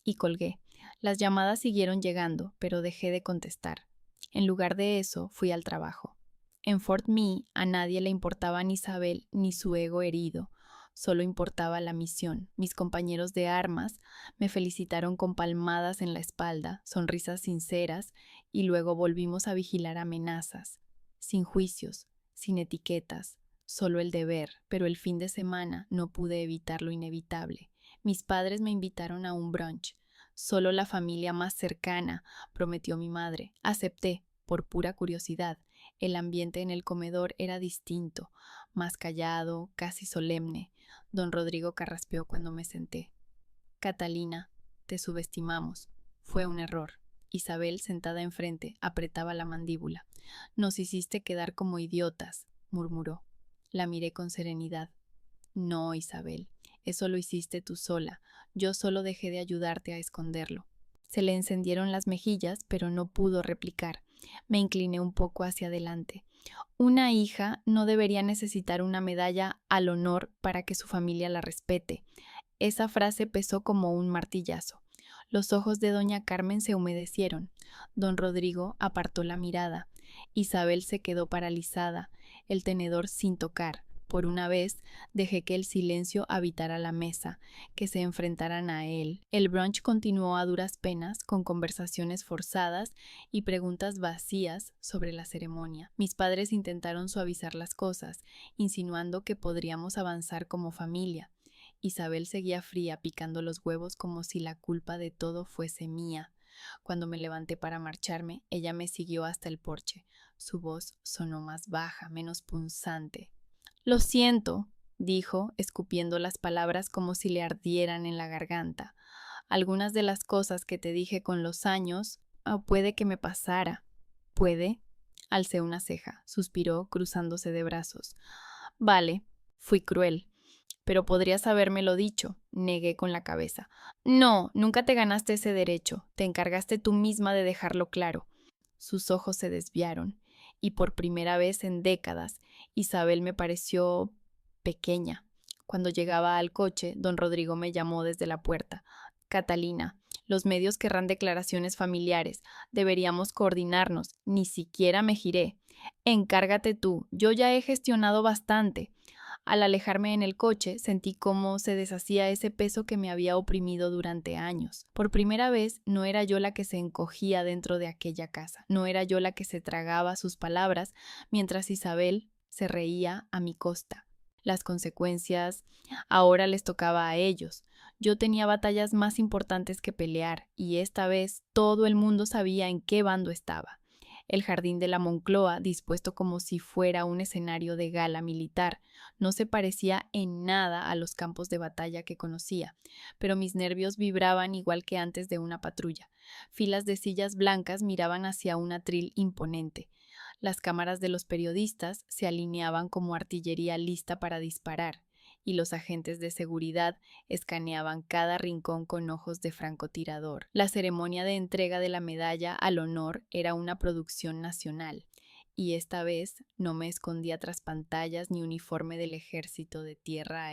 Y colgué. Las llamadas siguieron llegando, pero dejé de contestar. En lugar de eso, fui al trabajo. En Fort Mee a nadie le importaba ni Isabel ni su ego herido, solo importaba la misión. Mis compañeros de armas me felicitaron con palmadas en la espalda, sonrisas sinceras, y luego volvimos a vigilar amenazas, sin juicios, sin etiquetas, solo el deber, pero el fin de semana no pude evitar lo inevitable. Mis padres me invitaron a un brunch. Solo la familia más cercana, prometió mi madre. Acepté, por pura curiosidad. El ambiente en el comedor era distinto, más callado, casi solemne. Don Rodrigo carraspeó cuando me senté. «Catalina, te subestimamos. Fue un error». Isabel, sentada enfrente, apretaba la mandíbula. «Nos hiciste quedar como idiotas», murmuró. La miré con serenidad. No, Isabel, eso lo hiciste tú sola. Yo solo dejé de ayudarte a esconderlo. Se le encendieron las mejillas, pero no pudo replicar. Me incliné un poco hacia adelante. Una hija no debería necesitar una medalla al honor para que su familia la respete. Esa frase pesó como un martillazo. Los ojos de doña Carmen se humedecieron. Don Rodrigo apartó la mirada. Isabel se quedó paralizada, el tenedor sin tocar. Por una vez dejé que el silencio habitara la mesa, que se enfrentaran a él. El brunch continuó a duras penas, con conversaciones forzadas y preguntas vacías sobre la ceremonia. Mis padres intentaron suavizar las cosas, insinuando que podríamos avanzar como familia. Isabel seguía fría, picando los huevos como si la culpa de todo fuese mía. Cuando me levanté para marcharme, ella me siguió hasta el porche. Su voz sonó más baja, menos punzante. Lo siento, dijo, escupiendo las palabras como si le ardieran en la garganta. Algunas de las cosas que te dije con los años, puede que me pasara. ¿Puede? Alcé una ceja, suspiró, cruzándose de brazos. Vale, fui cruel. Pero podrías habérmelo dicho, negué con la cabeza. No, nunca te ganaste ese derecho, te encargaste tú misma de dejarlo claro. Sus ojos se desviaron, y por primera vez en décadas, Isabel me pareció pequeña. Cuando llegaba al coche, don Rodrigo me llamó desde la puerta. Catalina, los medios querrán declaraciones familiares, deberíamos coordinarnos, ni siquiera me giré. Encárgate tú, yo ya he gestionado bastante. Al alejarme en el coche, sentí cómo se deshacía ese peso que me había oprimido durante años. Por primera vez, no era yo la que se encogía dentro de aquella casa, no era yo la que se tragaba sus palabras, mientras Isabel se reía a mi costa. Las consecuencias ahora les tocaba a ellos. Yo tenía batallas más importantes que pelear, y esta vez todo el mundo sabía en qué bando estaba. El jardín de la Moncloa, dispuesto como si fuera un escenario de gala militar, no se parecía en nada a los campos de batalla que conocía, pero mis nervios vibraban igual que antes de una patrulla. Filas de sillas blancas miraban hacia un atril imponente. Las cámaras de los periodistas se alineaban como artillería lista para disparar, y los agentes de seguridad escaneaban cada rincón con ojos de francotirador. La ceremonia de entrega de la medalla al honor era una producción nacional, y esta vez no me escondía tras pantallas ni uniforme del ejército de tierra,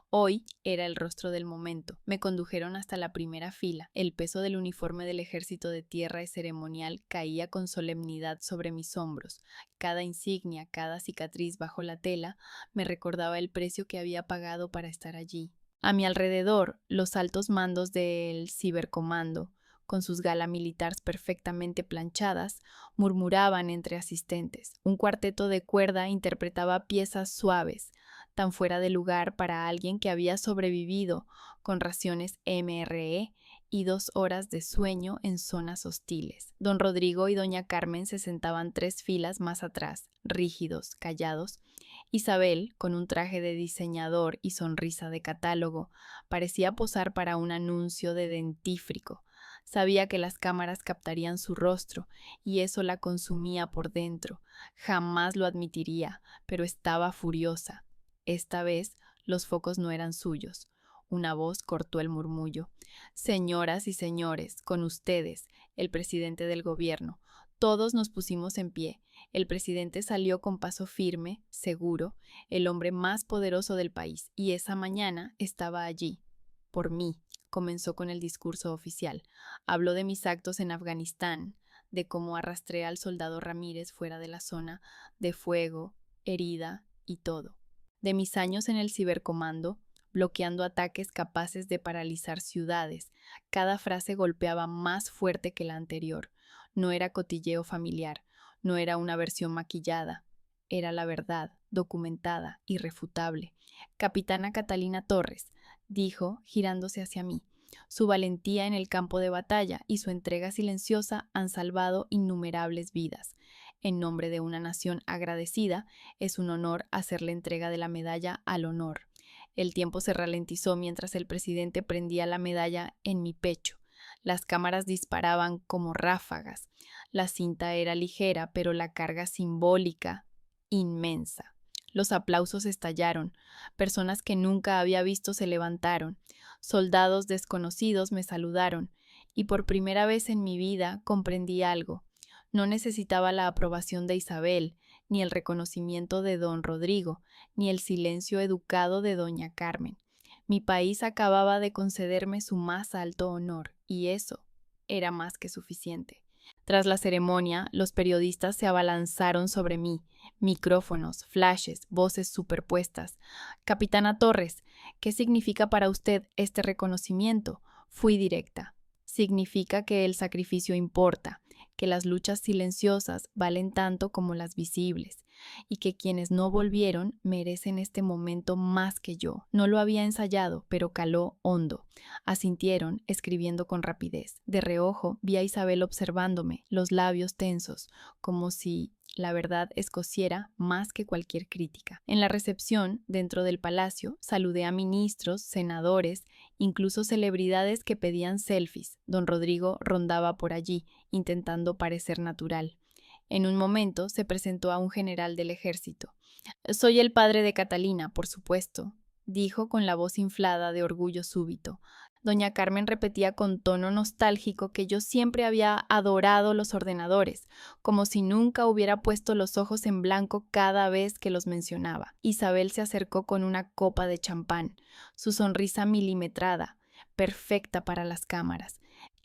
Hoy era el rostro del momento. Me condujeron hasta la primera fila. El peso del uniforme del ejército de tierra y ceremonial caía con solemnidad sobre mis hombros. Cada insignia, cada cicatriz bajo la tela me recordaba el precio que había pagado para estar allí. A mi alrededor, los altos mandos del cibercomando, con sus gala militares perfectamente planchadas, murmuraban entre asistentes. Un cuarteto de cuerda interpretaba piezas suaves, tan fuera de lugar para alguien que había sobrevivido con raciones MRE y 2 horas de sueño en zonas hostiles. Don Rodrigo y doña Carmen se sentaban 3 filas más atrás, rígidos, callados. Isabel, con un traje de diseñador y sonrisa de catálogo, parecía posar para un anuncio de dentífrico. Sabía que las cámaras captarían su rostro, y eso la consumía por dentro. Jamás lo admitiría, pero estaba furiosa. Esta vez los focos no eran suyos. Una voz cortó el murmullo. Señoras y señores, con ustedes, el presidente del gobierno. Todos nos pusimos en pie. El presidente salió con paso firme, seguro, el hombre más poderoso del país, y esa mañana estaba allí. Por mí, comenzó con el discurso oficial. Habló de mis actos en Afganistán, de cómo arrastré al soldado Ramírez fuera de la zona de fuego, herida y todo. De mis años en el cibercomando, bloqueando ataques capaces de paralizar ciudades. Cada frase golpeaba más fuerte que la anterior. No era cotilleo familiar, no era una versión maquillada. Era la verdad, documentada, irrefutable. Capitana Catalina Torres, dijo, girándose hacia mí. Su valentía en el campo de batalla y su entrega silenciosa han salvado innumerables vidas. En nombre de una nación agradecida, es un honor hacer la entrega de la medalla al honor. El tiempo se ralentizó mientras el presidente prendía la medalla en mi pecho. Las cámaras disparaban como ráfagas. La cinta era ligera, pero la carga simbólica, inmensa. Los aplausos estallaron. Personas que nunca había visto se levantaron. Soldados desconocidos me saludaron. Y por primera vez en mi vida comprendí algo. No necesitaba la aprobación de Isabel, ni el reconocimiento de don Rodrigo, ni el silencio educado de doña Carmen. Mi país acababa de concederme su más alto honor, y eso era más que suficiente. Tras la ceremonia, los periodistas se abalanzaron sobre mí. Micrófonos, flashes, voces superpuestas. Capitana Torres, ¿qué significa para usted este reconocimiento? Fui directa. Significa que el sacrificio importa, que las luchas silenciosas valen tanto como las visibles, y que quienes no volvieron merecen este momento más que yo. No lo había ensayado, pero caló hondo. Asintieron, escribiendo con rapidez. De reojo vi a Isabel observándome, los labios tensos, como si la verdad escociera más que cualquier crítica. En la recepción, dentro del palacio, saludé a ministros, senadores, incluso celebridades que pedían selfies. Don Rodrigo rondaba por allí, intentando parecer natural. En un momento se presentó a un general del ejército. «Soy el padre de Catalina, por supuesto», dijo con la voz inflada de orgullo súbito. Doña Carmen repetía con tono nostálgico que yo siempre había adorado los ordenadores, como si nunca hubiera puesto los ojos en blanco cada vez que los mencionaba. Isabel se acercó con una copa de champán, su sonrisa milimetrada, perfecta para las cámaras.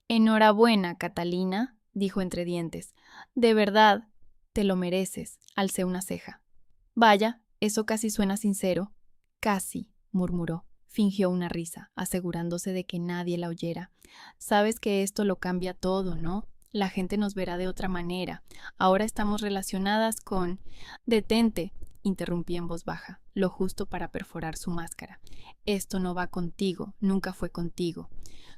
«Enhorabuena, Catalina», dijo entre dientes. «De verdad, te lo mereces», alcé una ceja. «Vaya, eso casi suena sincero». «Casi», murmuró. Fingió una risa, asegurándose de que nadie la oyera. «Sabes que esto lo cambia todo, ¿no? La gente nos verá de otra manera. Ahora estamos relacionadas con...» «Detente», interrumpí en voz baja, lo justo para perforar su máscara. «Esto no va contigo, nunca fue contigo».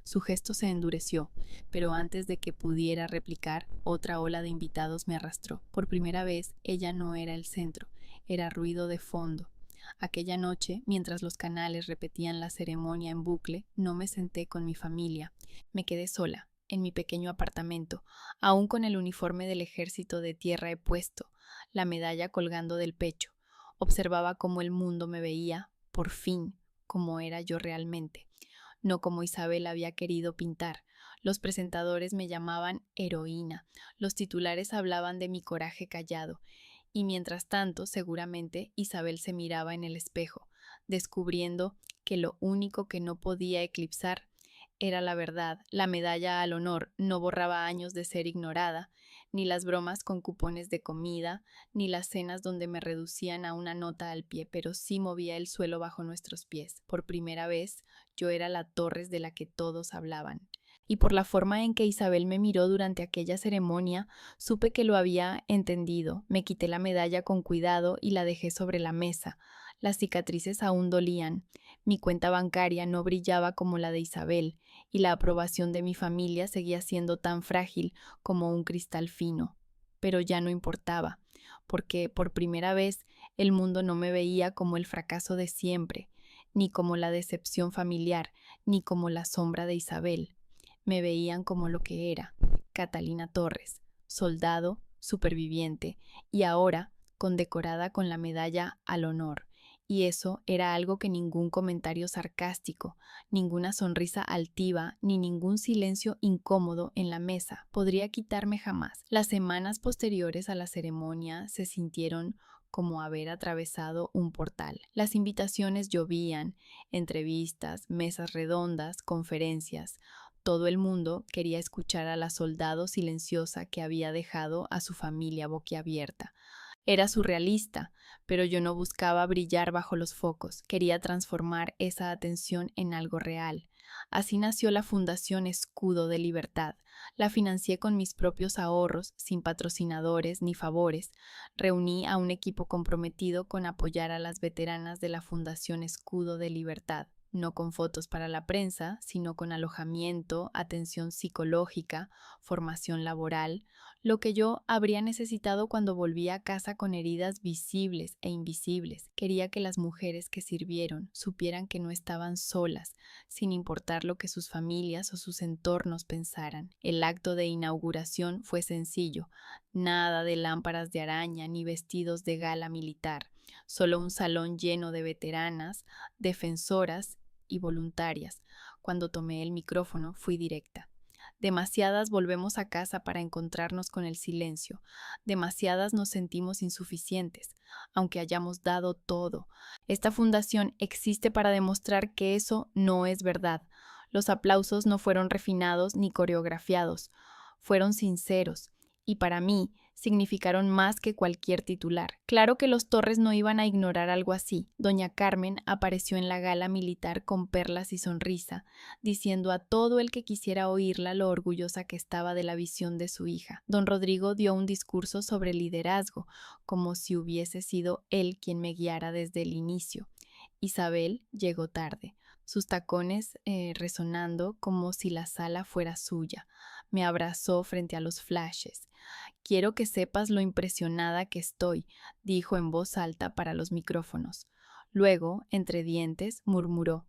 Su gesto se endureció, pero antes de que pudiera replicar, otra ola de invitados me arrastró. Por primera vez, ella no era el centro, era ruido de fondo. Aquella noche, mientras los canales repetían la ceremonia en bucle, no me senté con mi familia. Me quedé sola, en mi pequeño apartamento, aún con el uniforme del ejército de tierra he puesto, la medalla colgando del pecho. Observaba cómo el mundo me veía, por fin, como era yo realmente. No como Isabel había querido pintar. Los presentadores me llamaban heroína, los titulares hablaban de mi coraje callado, y mientras tanto, seguramente, Isabel se miraba en el espejo, descubriendo que lo único que no podía eclipsar era la verdad. La medalla al honor no borraba años de ser ignorada, ni las bromas con cupones de comida, ni las cenas donde me reducían a una nota al pie, pero sí movía el suelo bajo nuestros pies. Por primera vez, yo era la Torres de la que todos hablaban. Y por la forma en que Isabel me miró durante aquella ceremonia, supe que lo había entendido. Me quité la medalla con cuidado y la dejé sobre la mesa. Las cicatrices aún dolían. Mi cuenta bancaria no brillaba como la de Isabel, y la aprobación de mi familia seguía siendo tan frágil como un cristal fino. Pero ya no importaba, porque por primera vez el mundo no me veía como el fracaso de siempre, ni como la decepción familiar, ni como la sombra de Isabel. Me veían como lo que era, Catalina Torres, soldado, superviviente, y ahora condecorada con la medalla al honor. Y eso era algo que ningún comentario sarcástico, ninguna sonrisa altiva, ni ningún silencio incómodo en la mesa podría quitarme jamás. Las semanas posteriores a la ceremonia se sintieron como haber atravesado un portal. Las invitaciones llovían, entrevistas, mesas redondas, conferencias. Todo el mundo quería escuchar a la soldado silenciosa que había dejado a su familia boquiabierta. Era surrealista, pero yo no buscaba brillar bajo los focos, quería transformar esa atención en algo real. Así nació la Fundación Escudo de Libertad. La financié con mis propios ahorros, sin patrocinadores ni favores. Reuní a un equipo comprometido con apoyar a las veteranas de la Fundación Escudo de Libertad. No con fotos para la prensa, sino con alojamiento, atención psicológica, formación laboral, lo que yo habría necesitado cuando volví a casa con heridas visibles e invisibles. Quería que las mujeres que sirvieron supieran que no estaban solas, sin importar lo que sus familias o sus entornos pensaran. El acto de inauguración fue sencillo, nada de lámparas de araña ni vestidos de gala militar. solo un salón lleno de veteranas, defensoras y voluntarias. Cuando tomé el micrófono, fui directa. Demasiadas volvemos a casa para encontrarnos con el silencio. Demasiadas nos sentimos insuficientes, aunque hayamos dado todo. Esta fundación existe para demostrar que eso no es verdad. Los aplausos no fueron refinados ni coreografiados, fueron sinceros, y para mí significaron más que cualquier titular. Claro que los Torres no iban a ignorar algo así. Doña Carmen apareció en la gala militar con perlas y sonrisa, diciendo a todo el que quisiera oírla lo orgullosa que estaba de la visión de su hija. Don Rodrigo dio un discurso sobre liderazgo, como si hubiese sido él quien me guiara desde el inicio. Isabel llegó tarde, sus tacones resonando como si la sala fuera suya. Me abrazó frente a los flashes. «Quiero que sepas lo impresionada que estoy», dijo en voz alta para los micrófonos. Luego, entre dientes, murmuró: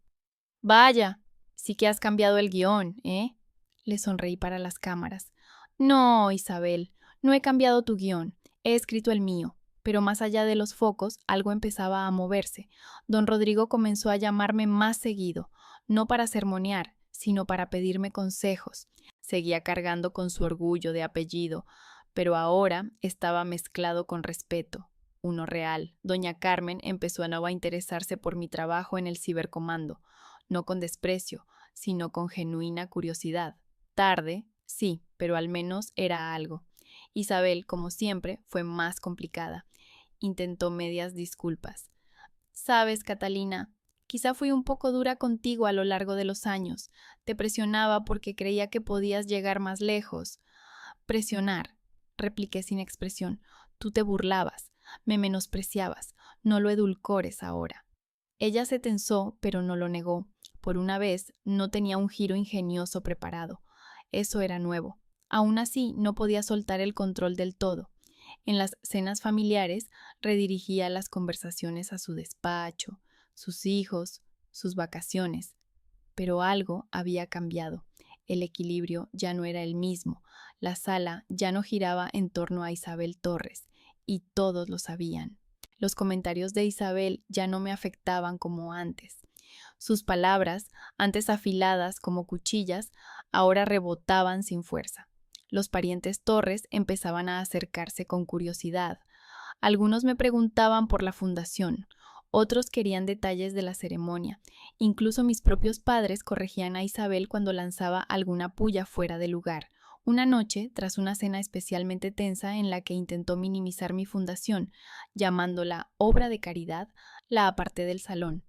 «Vaya, sí que has cambiado el guión, ¿eh?». Le sonreí para las cámaras. «No, Isabel, no he cambiado tu guión, he escrito el mío». Pero más allá de los focos, algo empezaba a moverse. Don Rodrigo comenzó a llamarme más seguido, no para sermonear, sino para pedirme consejos. Seguía cargando con su orgullo de apellido, pero ahora estaba mezclado con respeto, uno real. Doña Carmen empezó a nuevo a interesarse por mi trabajo en el cibercomando, no con desprecio, sino con genuina curiosidad. Tarde, sí, pero al menos era algo. Isabel, como siempre, fue más complicada. Intentó medias disculpas. «Sabes, Catalina, quizá fui un poco dura contigo a lo largo de los años. Te presionaba porque creía que podías llegar más lejos». «Presionar», repliqué sin expresión. «Tú te burlabas, me menospreciabas. No lo edulcores ahora». Ella se tensó, pero no lo negó. Por una vez, no tenía un giro ingenioso preparado. Eso era nuevo. Aún así, no podía soltar el control del todo. En las cenas familiares, redirigía las conversaciones a su despacho, sus hijos, sus vacaciones. Pero algo había cambiado. El equilibrio ya no era el mismo. La sala ya no giraba en torno a Isabel Torres, y todos lo sabían. Los comentarios de Isabel ya no me afectaban como antes. Sus palabras, antes afiladas como cuchillas, ahora rebotaban sin fuerza. Los parientes Torres empezaban a acercarse con curiosidad. Algunos me preguntaban por la fundación, otros querían detalles de la ceremonia. Incluso mis propios padres corregían a Isabel cuando lanzaba alguna pulla fuera de lugar. Una noche, tras una cena especialmente tensa en la que intentó minimizar mi fundación, llamándola obra de caridad, la aparté del salón.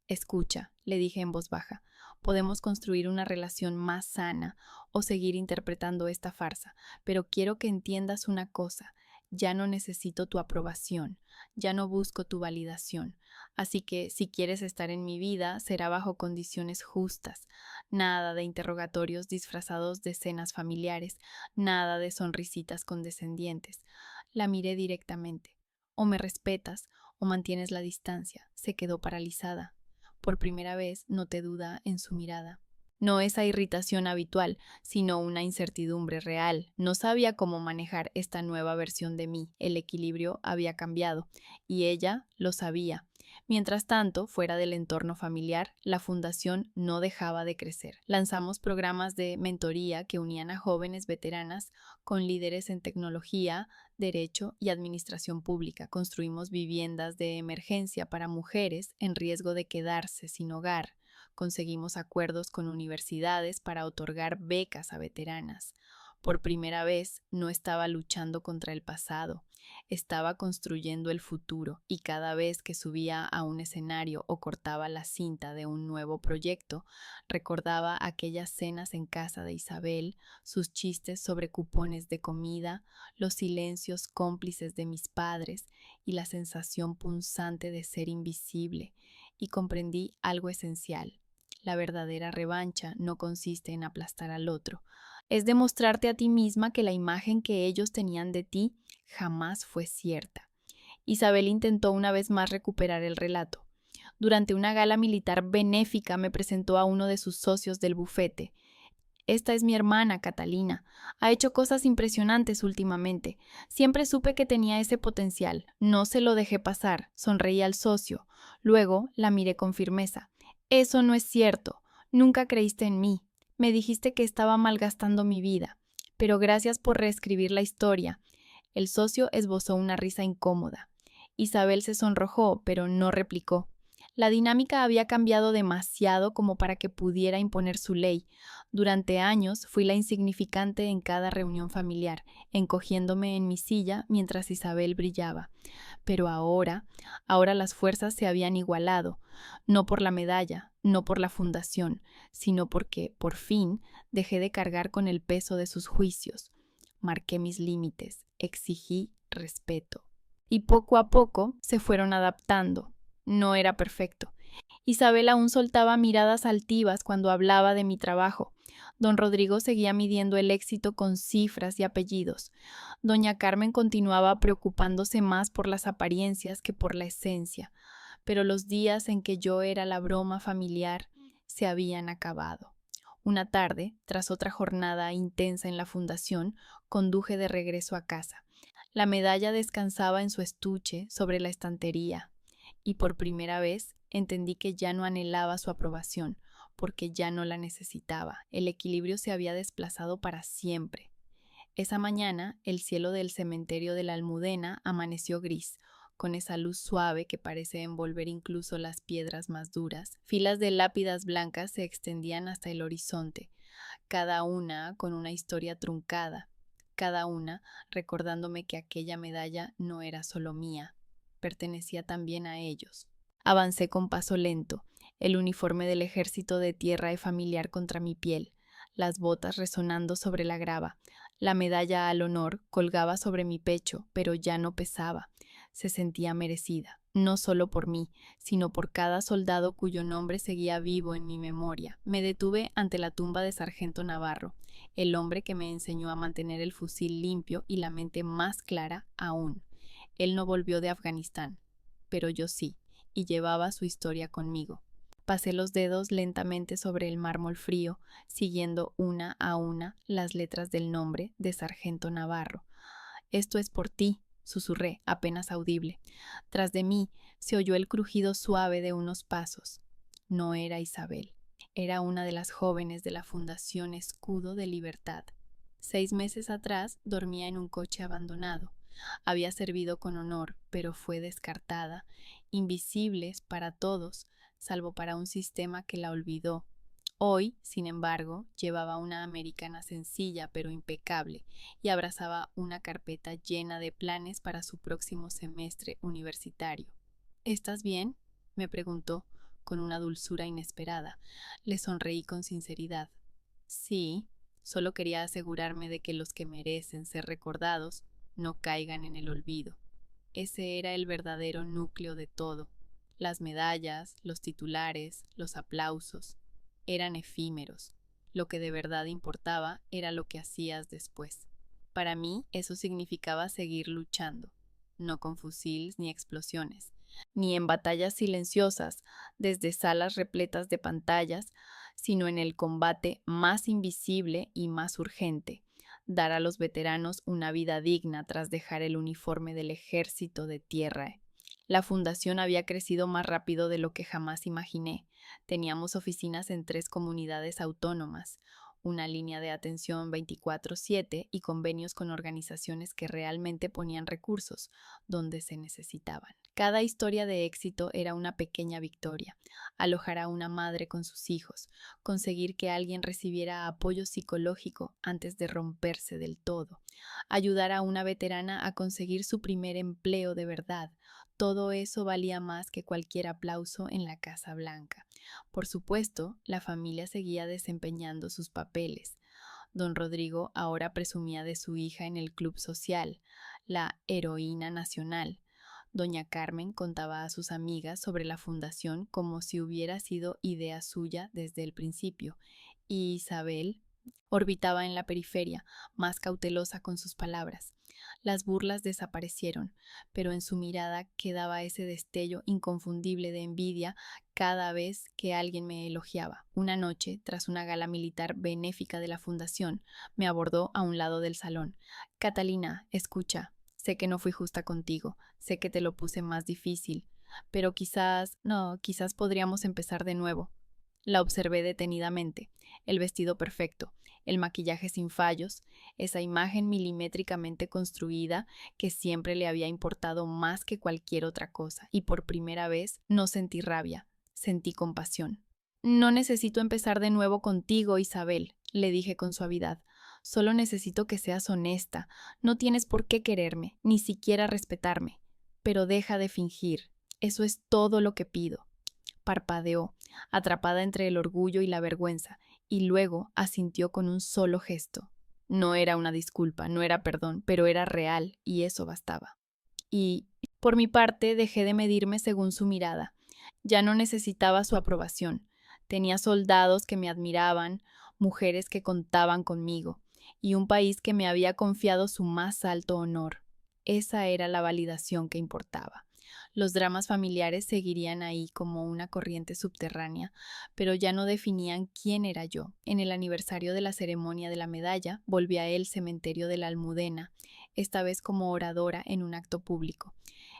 «Escucha», le dije en voz baja, «podemos construir una relación más sana o seguir interpretando esta farsa, pero quiero que entiendas una cosa. Ya no necesito tu aprobación, ya no busco tu validación. Así que si quieres estar en mi vida, será bajo condiciones justas. Nada de interrogatorios disfrazados de cenas familiares, nada de sonrisitas condescendientes». La miré directamente. «O me respetas o mantienes la distancia». Se quedó paralizada. Por primera vez noté duda en su mirada. No esa irritación habitual, sino una incertidumbre real. No sabía cómo manejar esta nueva versión de mí. El equilibrio había cambiado, y ella lo sabía. Mientras tanto, fuera del entorno familiar, la fundación no dejaba de crecer. Lanzamos programas de mentoría que unían a jóvenes veteranas con líderes en tecnología, derecho y administración pública. Construimos viviendas de emergencia para mujeres en riesgo de quedarse sin hogar. Conseguimos acuerdos con universidades para otorgar becas a veteranas. Por primera vez no estaba luchando contra el pasado, estaba construyendo el futuro, y cada vez que subía a un escenario o cortaba la cinta de un nuevo proyecto, recordaba aquellas cenas en casa de Isabel, sus chistes sobre cupones de comida, los silencios cómplices de mis padres y la sensación punzante de ser invisible, y comprendí algo esencial. La verdadera revancha no consiste en aplastar al otro, es demostrarte a ti misma que la imagen que ellos tenían de ti jamás fue cierta. Isabel intentó una vez más recuperar el relato. Durante una gala militar benéfica me presentó a uno de sus socios del bufete. Esta es mi hermana, Catalina. Ha hecho cosas impresionantes últimamente. Siempre supe que tenía ese potencial. No se lo dejé pasar. Sonreí al socio. Luego la miré con firmeza. Eso no es cierto. Nunca creíste en mí. Me dijiste que estaba malgastando mi vida. Pero gracias por reescribir la historia. El socio esbozó una risa incómoda. Isabel se sonrojó, pero no replicó. La dinámica había cambiado demasiado como para que pudiera imponer su ley. Durante años fui la insignificante en cada reunión familiar, encogiéndome en mi silla mientras Isabel brillaba. Pero ahora las fuerzas se habían igualado, no por la medalla, no por la fundación, sino porque, por fin, dejé de cargar con el peso de sus juicios. Marqué mis límites, exigí respeto. Y poco a poco se fueron adaptando. No era perfecto. Isabel aún soltaba miradas altivas cuando hablaba de mi trabajo. Don Rodrigo seguía midiendo el éxito con cifras y apellidos. Doña Carmen continuaba preocupándose más por las apariencias que por la esencia, pero los días en que yo era la broma familiar se habían acabado. Una tarde, tras otra jornada intensa en la fundación, conduje de regreso a casa. La medalla descansaba en su estuche sobre la estantería, y por primera vez entendí que ya no anhelaba su aprobación, porque ya no la necesitaba. El equilibrio se había desplazado para siempre. Esa mañana, el cielo del cementerio de la Almudena amaneció gris, con esa luz suave que parece envolver incluso las piedras más duras. Filas de lápidas blancas se extendían hasta el horizonte, cada una con una historia truncada, cada una recordándome que aquella medalla no era solo mía, pertenecía también a ellos. Avancé con paso lento, el uniforme del ejército de tierra y familiar contra mi piel, las botas resonando sobre la grava. La medalla al honor colgaba sobre mi pecho, pero ya no pesaba. Se sentía merecida, no solo por mí, sino por cada soldado cuyo nombre seguía vivo en mi memoria. Me detuve ante la tumba de Sargento Navarro, el hombre que me enseñó a mantener el fusil limpio y la mente más clara aún. Él no volvió de Afganistán, pero yo sí, y llevaba su historia conmigo. Pasé los dedos lentamente sobre el mármol frío, siguiendo una a una las letras del nombre de Sargento Navarro. Esto es por ti, susurré, apenas audible. Tras de mí se oyó el crujido suave de unos pasos. No era Isabel, era una de las jóvenes de la Fundación Escudo de Libertad. 6 meses atrás dormía en un coche abandonado. Había servido con honor, pero fue descartada, invisibles para todos, salvo para un sistema que la olvidó. Hoy, sin embargo, llevaba una americana sencilla pero impecable y abrazaba una carpeta llena de planes para su próximo semestre universitario. ¿Estás bien?, me preguntó, con una dulzura inesperada. Le sonreí con sinceridad. Sí, solo quería asegurarme de que los que merecen ser recordados no caigan en el olvido. Ese era el verdadero núcleo de todo. Las medallas, los titulares, los aplausos, eran efímeros. Lo que de verdad importaba era lo que hacías después. Para mí eso significaba seguir luchando, no con fusiles ni explosiones, ni en batallas silenciosas desde salas repletas de pantallas, sino en el combate más invisible y más urgente, dar a los veteranos una vida digna tras dejar el uniforme del ejército de tierra. La fundación había crecido más rápido de lo que jamás imaginé. Teníamos oficinas en 3 comunidades autónomas, una línea de atención 24/7 y convenios con organizaciones que realmente ponían recursos donde se necesitaban. Cada historia de éxito era una pequeña victoria. Alojar a una madre con sus hijos, conseguir que alguien recibiera apoyo psicológico antes de romperse del todo, ayudar a una veterana a conseguir su primer empleo de verdad. Todo eso valía más que cualquier aplauso en la Casa Blanca. Por supuesto, la familia seguía desempeñando sus papeles. Don Rodrigo ahora presumía de su hija en el club social, la heroína nacional. Doña Carmen contaba a sus amigas sobre la fundación como si hubiera sido idea suya desde el principio, y Isabel orbitaba en la periferia, más cautelosa con sus palabras. Las burlas desaparecieron, pero en su mirada quedaba ese destello inconfundible de envidia cada vez que alguien me elogiaba. Una noche, tras una gala militar benéfica de la fundación, me abordó a un lado del salón. Catalina, escucha, sé que no fui justa contigo, sé que te lo puse más difícil, pero quizás podríamos empezar de nuevo. La observé detenidamente. El vestido perfecto, el maquillaje sin fallos, esa imagen milimétricamente construida que siempre le había importado más que cualquier otra cosa, y por primera vez no sentí rabia, sentí compasión. No necesito empezar de nuevo contigo, Isabel, le dije con suavidad. Solo necesito que seas honesta. No tienes por qué quererme, ni siquiera respetarme. Pero deja de fingir. Eso es todo lo que pido. Parpadeó, atrapada entre el orgullo y la vergüenza, y luego asintió con un solo gesto. No era una disculpa, no era perdón, pero era real, y eso bastaba. Y, por mi parte, dejé de medirme según su mirada. Ya no necesitaba su aprobación. Tenía soldados que me admiraban, mujeres que contaban conmigo, y un país que me había confiado su más alto honor. Esa era la validación que importaba. Los dramas familiares seguirían ahí como una corriente subterránea, pero ya no definían quién era yo. En el aniversario de la ceremonia de la medalla, volví a el cementerio de la Almudena, esta vez como oradora en un acto público.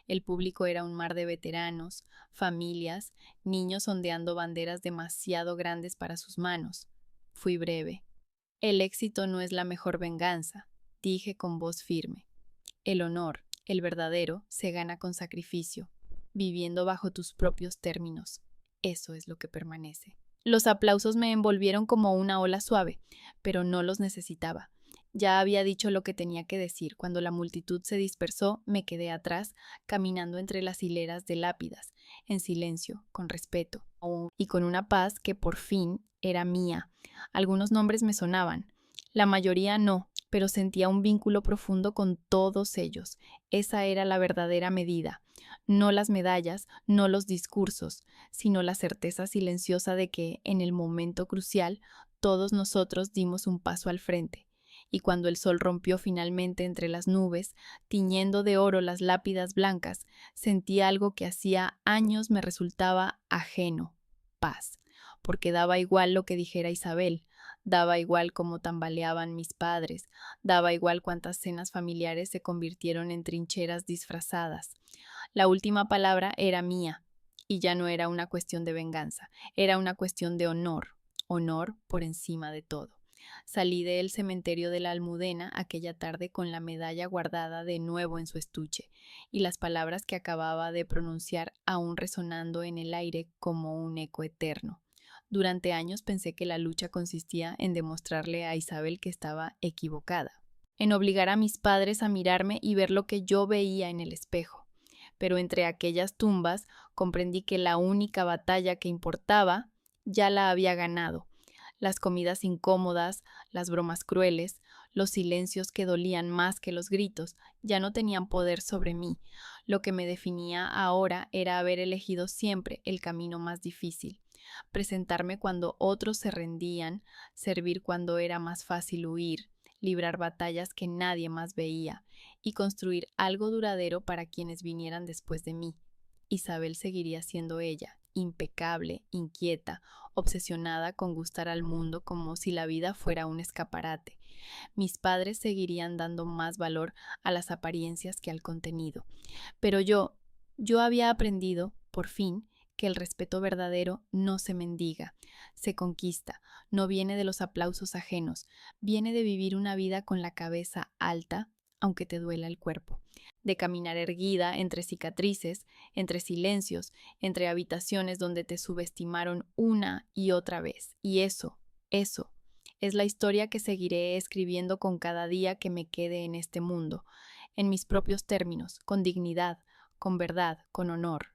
El público era un mar de veteranos, familias, niños ondeando banderas demasiado grandes para sus manos. Fui breve. El éxito no es la mejor venganza, dije con voz firme. El honor, el verdadero, se gana con sacrificio, viviendo bajo tus propios términos. Eso es lo que permanece. Los aplausos me envolvieron como una ola suave, pero no los necesitaba. Ya había dicho lo que tenía que decir. Cuando la multitud se dispersó, me quedé atrás, caminando entre las hileras de lápidas, en silencio, con respeto, y con una paz que por fin era mía. Algunos nombres me sonaban, la mayoría no, pero sentía un vínculo profundo con todos ellos. Esa era la verdadera medida. No las medallas, no los discursos, sino la certeza silenciosa de que, en el momento crucial, todos nosotros dimos un paso al frente. Y cuando el sol rompió finalmente entre las nubes, tiñendo de oro las lápidas blancas, sentí algo que hacía años me resultaba ajeno: paz, porque daba igual lo que dijera Isabel, daba igual cómo tambaleaban mis padres, daba igual cuántas cenas familiares se convirtieron en trincheras disfrazadas. La última palabra era mía, y ya no era una cuestión de venganza, era una cuestión de honor, honor por encima de todo. Salí del cementerio de la Almudena aquella tarde con la medalla guardada de nuevo en su estuche, y las palabras que acababa de pronunciar aún resonando en el aire como un eco eterno. Durante años pensé que la lucha consistía en demostrarle a Isabel que estaba equivocada, en obligar a mis padres a mirarme y ver lo que yo veía en el espejo. Pero entre aquellas tumbas comprendí que la única batalla que importaba ya la había ganado. Las comidas incómodas, las bromas crueles, los silencios que dolían más que los gritos, ya no tenían poder sobre mí. Lo que me definía ahora era haber elegido siempre el camino más difícil. Presentarme cuando otros se rendían, servir cuando era más fácil huir, librar batallas que nadie más veía y construir algo duradero para quienes vinieran después de mí. Isabel seguiría siendo ella, impecable, inquieta, obsesionada con gustar al mundo como si la vida fuera un escaparate. Mis padres seguirían dando más valor a las apariencias que al contenido. Pero yo había aprendido, por fin, que el respeto verdadero no se mendiga, se conquista, no viene de los aplausos ajenos, viene de vivir una vida con la cabeza alta, aunque te duela el cuerpo, de caminar erguida entre cicatrices, entre silencios, entre habitaciones donde te subestimaron una y otra vez. Y eso es la historia que seguiré escribiendo con cada día que me quede en este mundo, en mis propios términos, con dignidad, con verdad, con honor.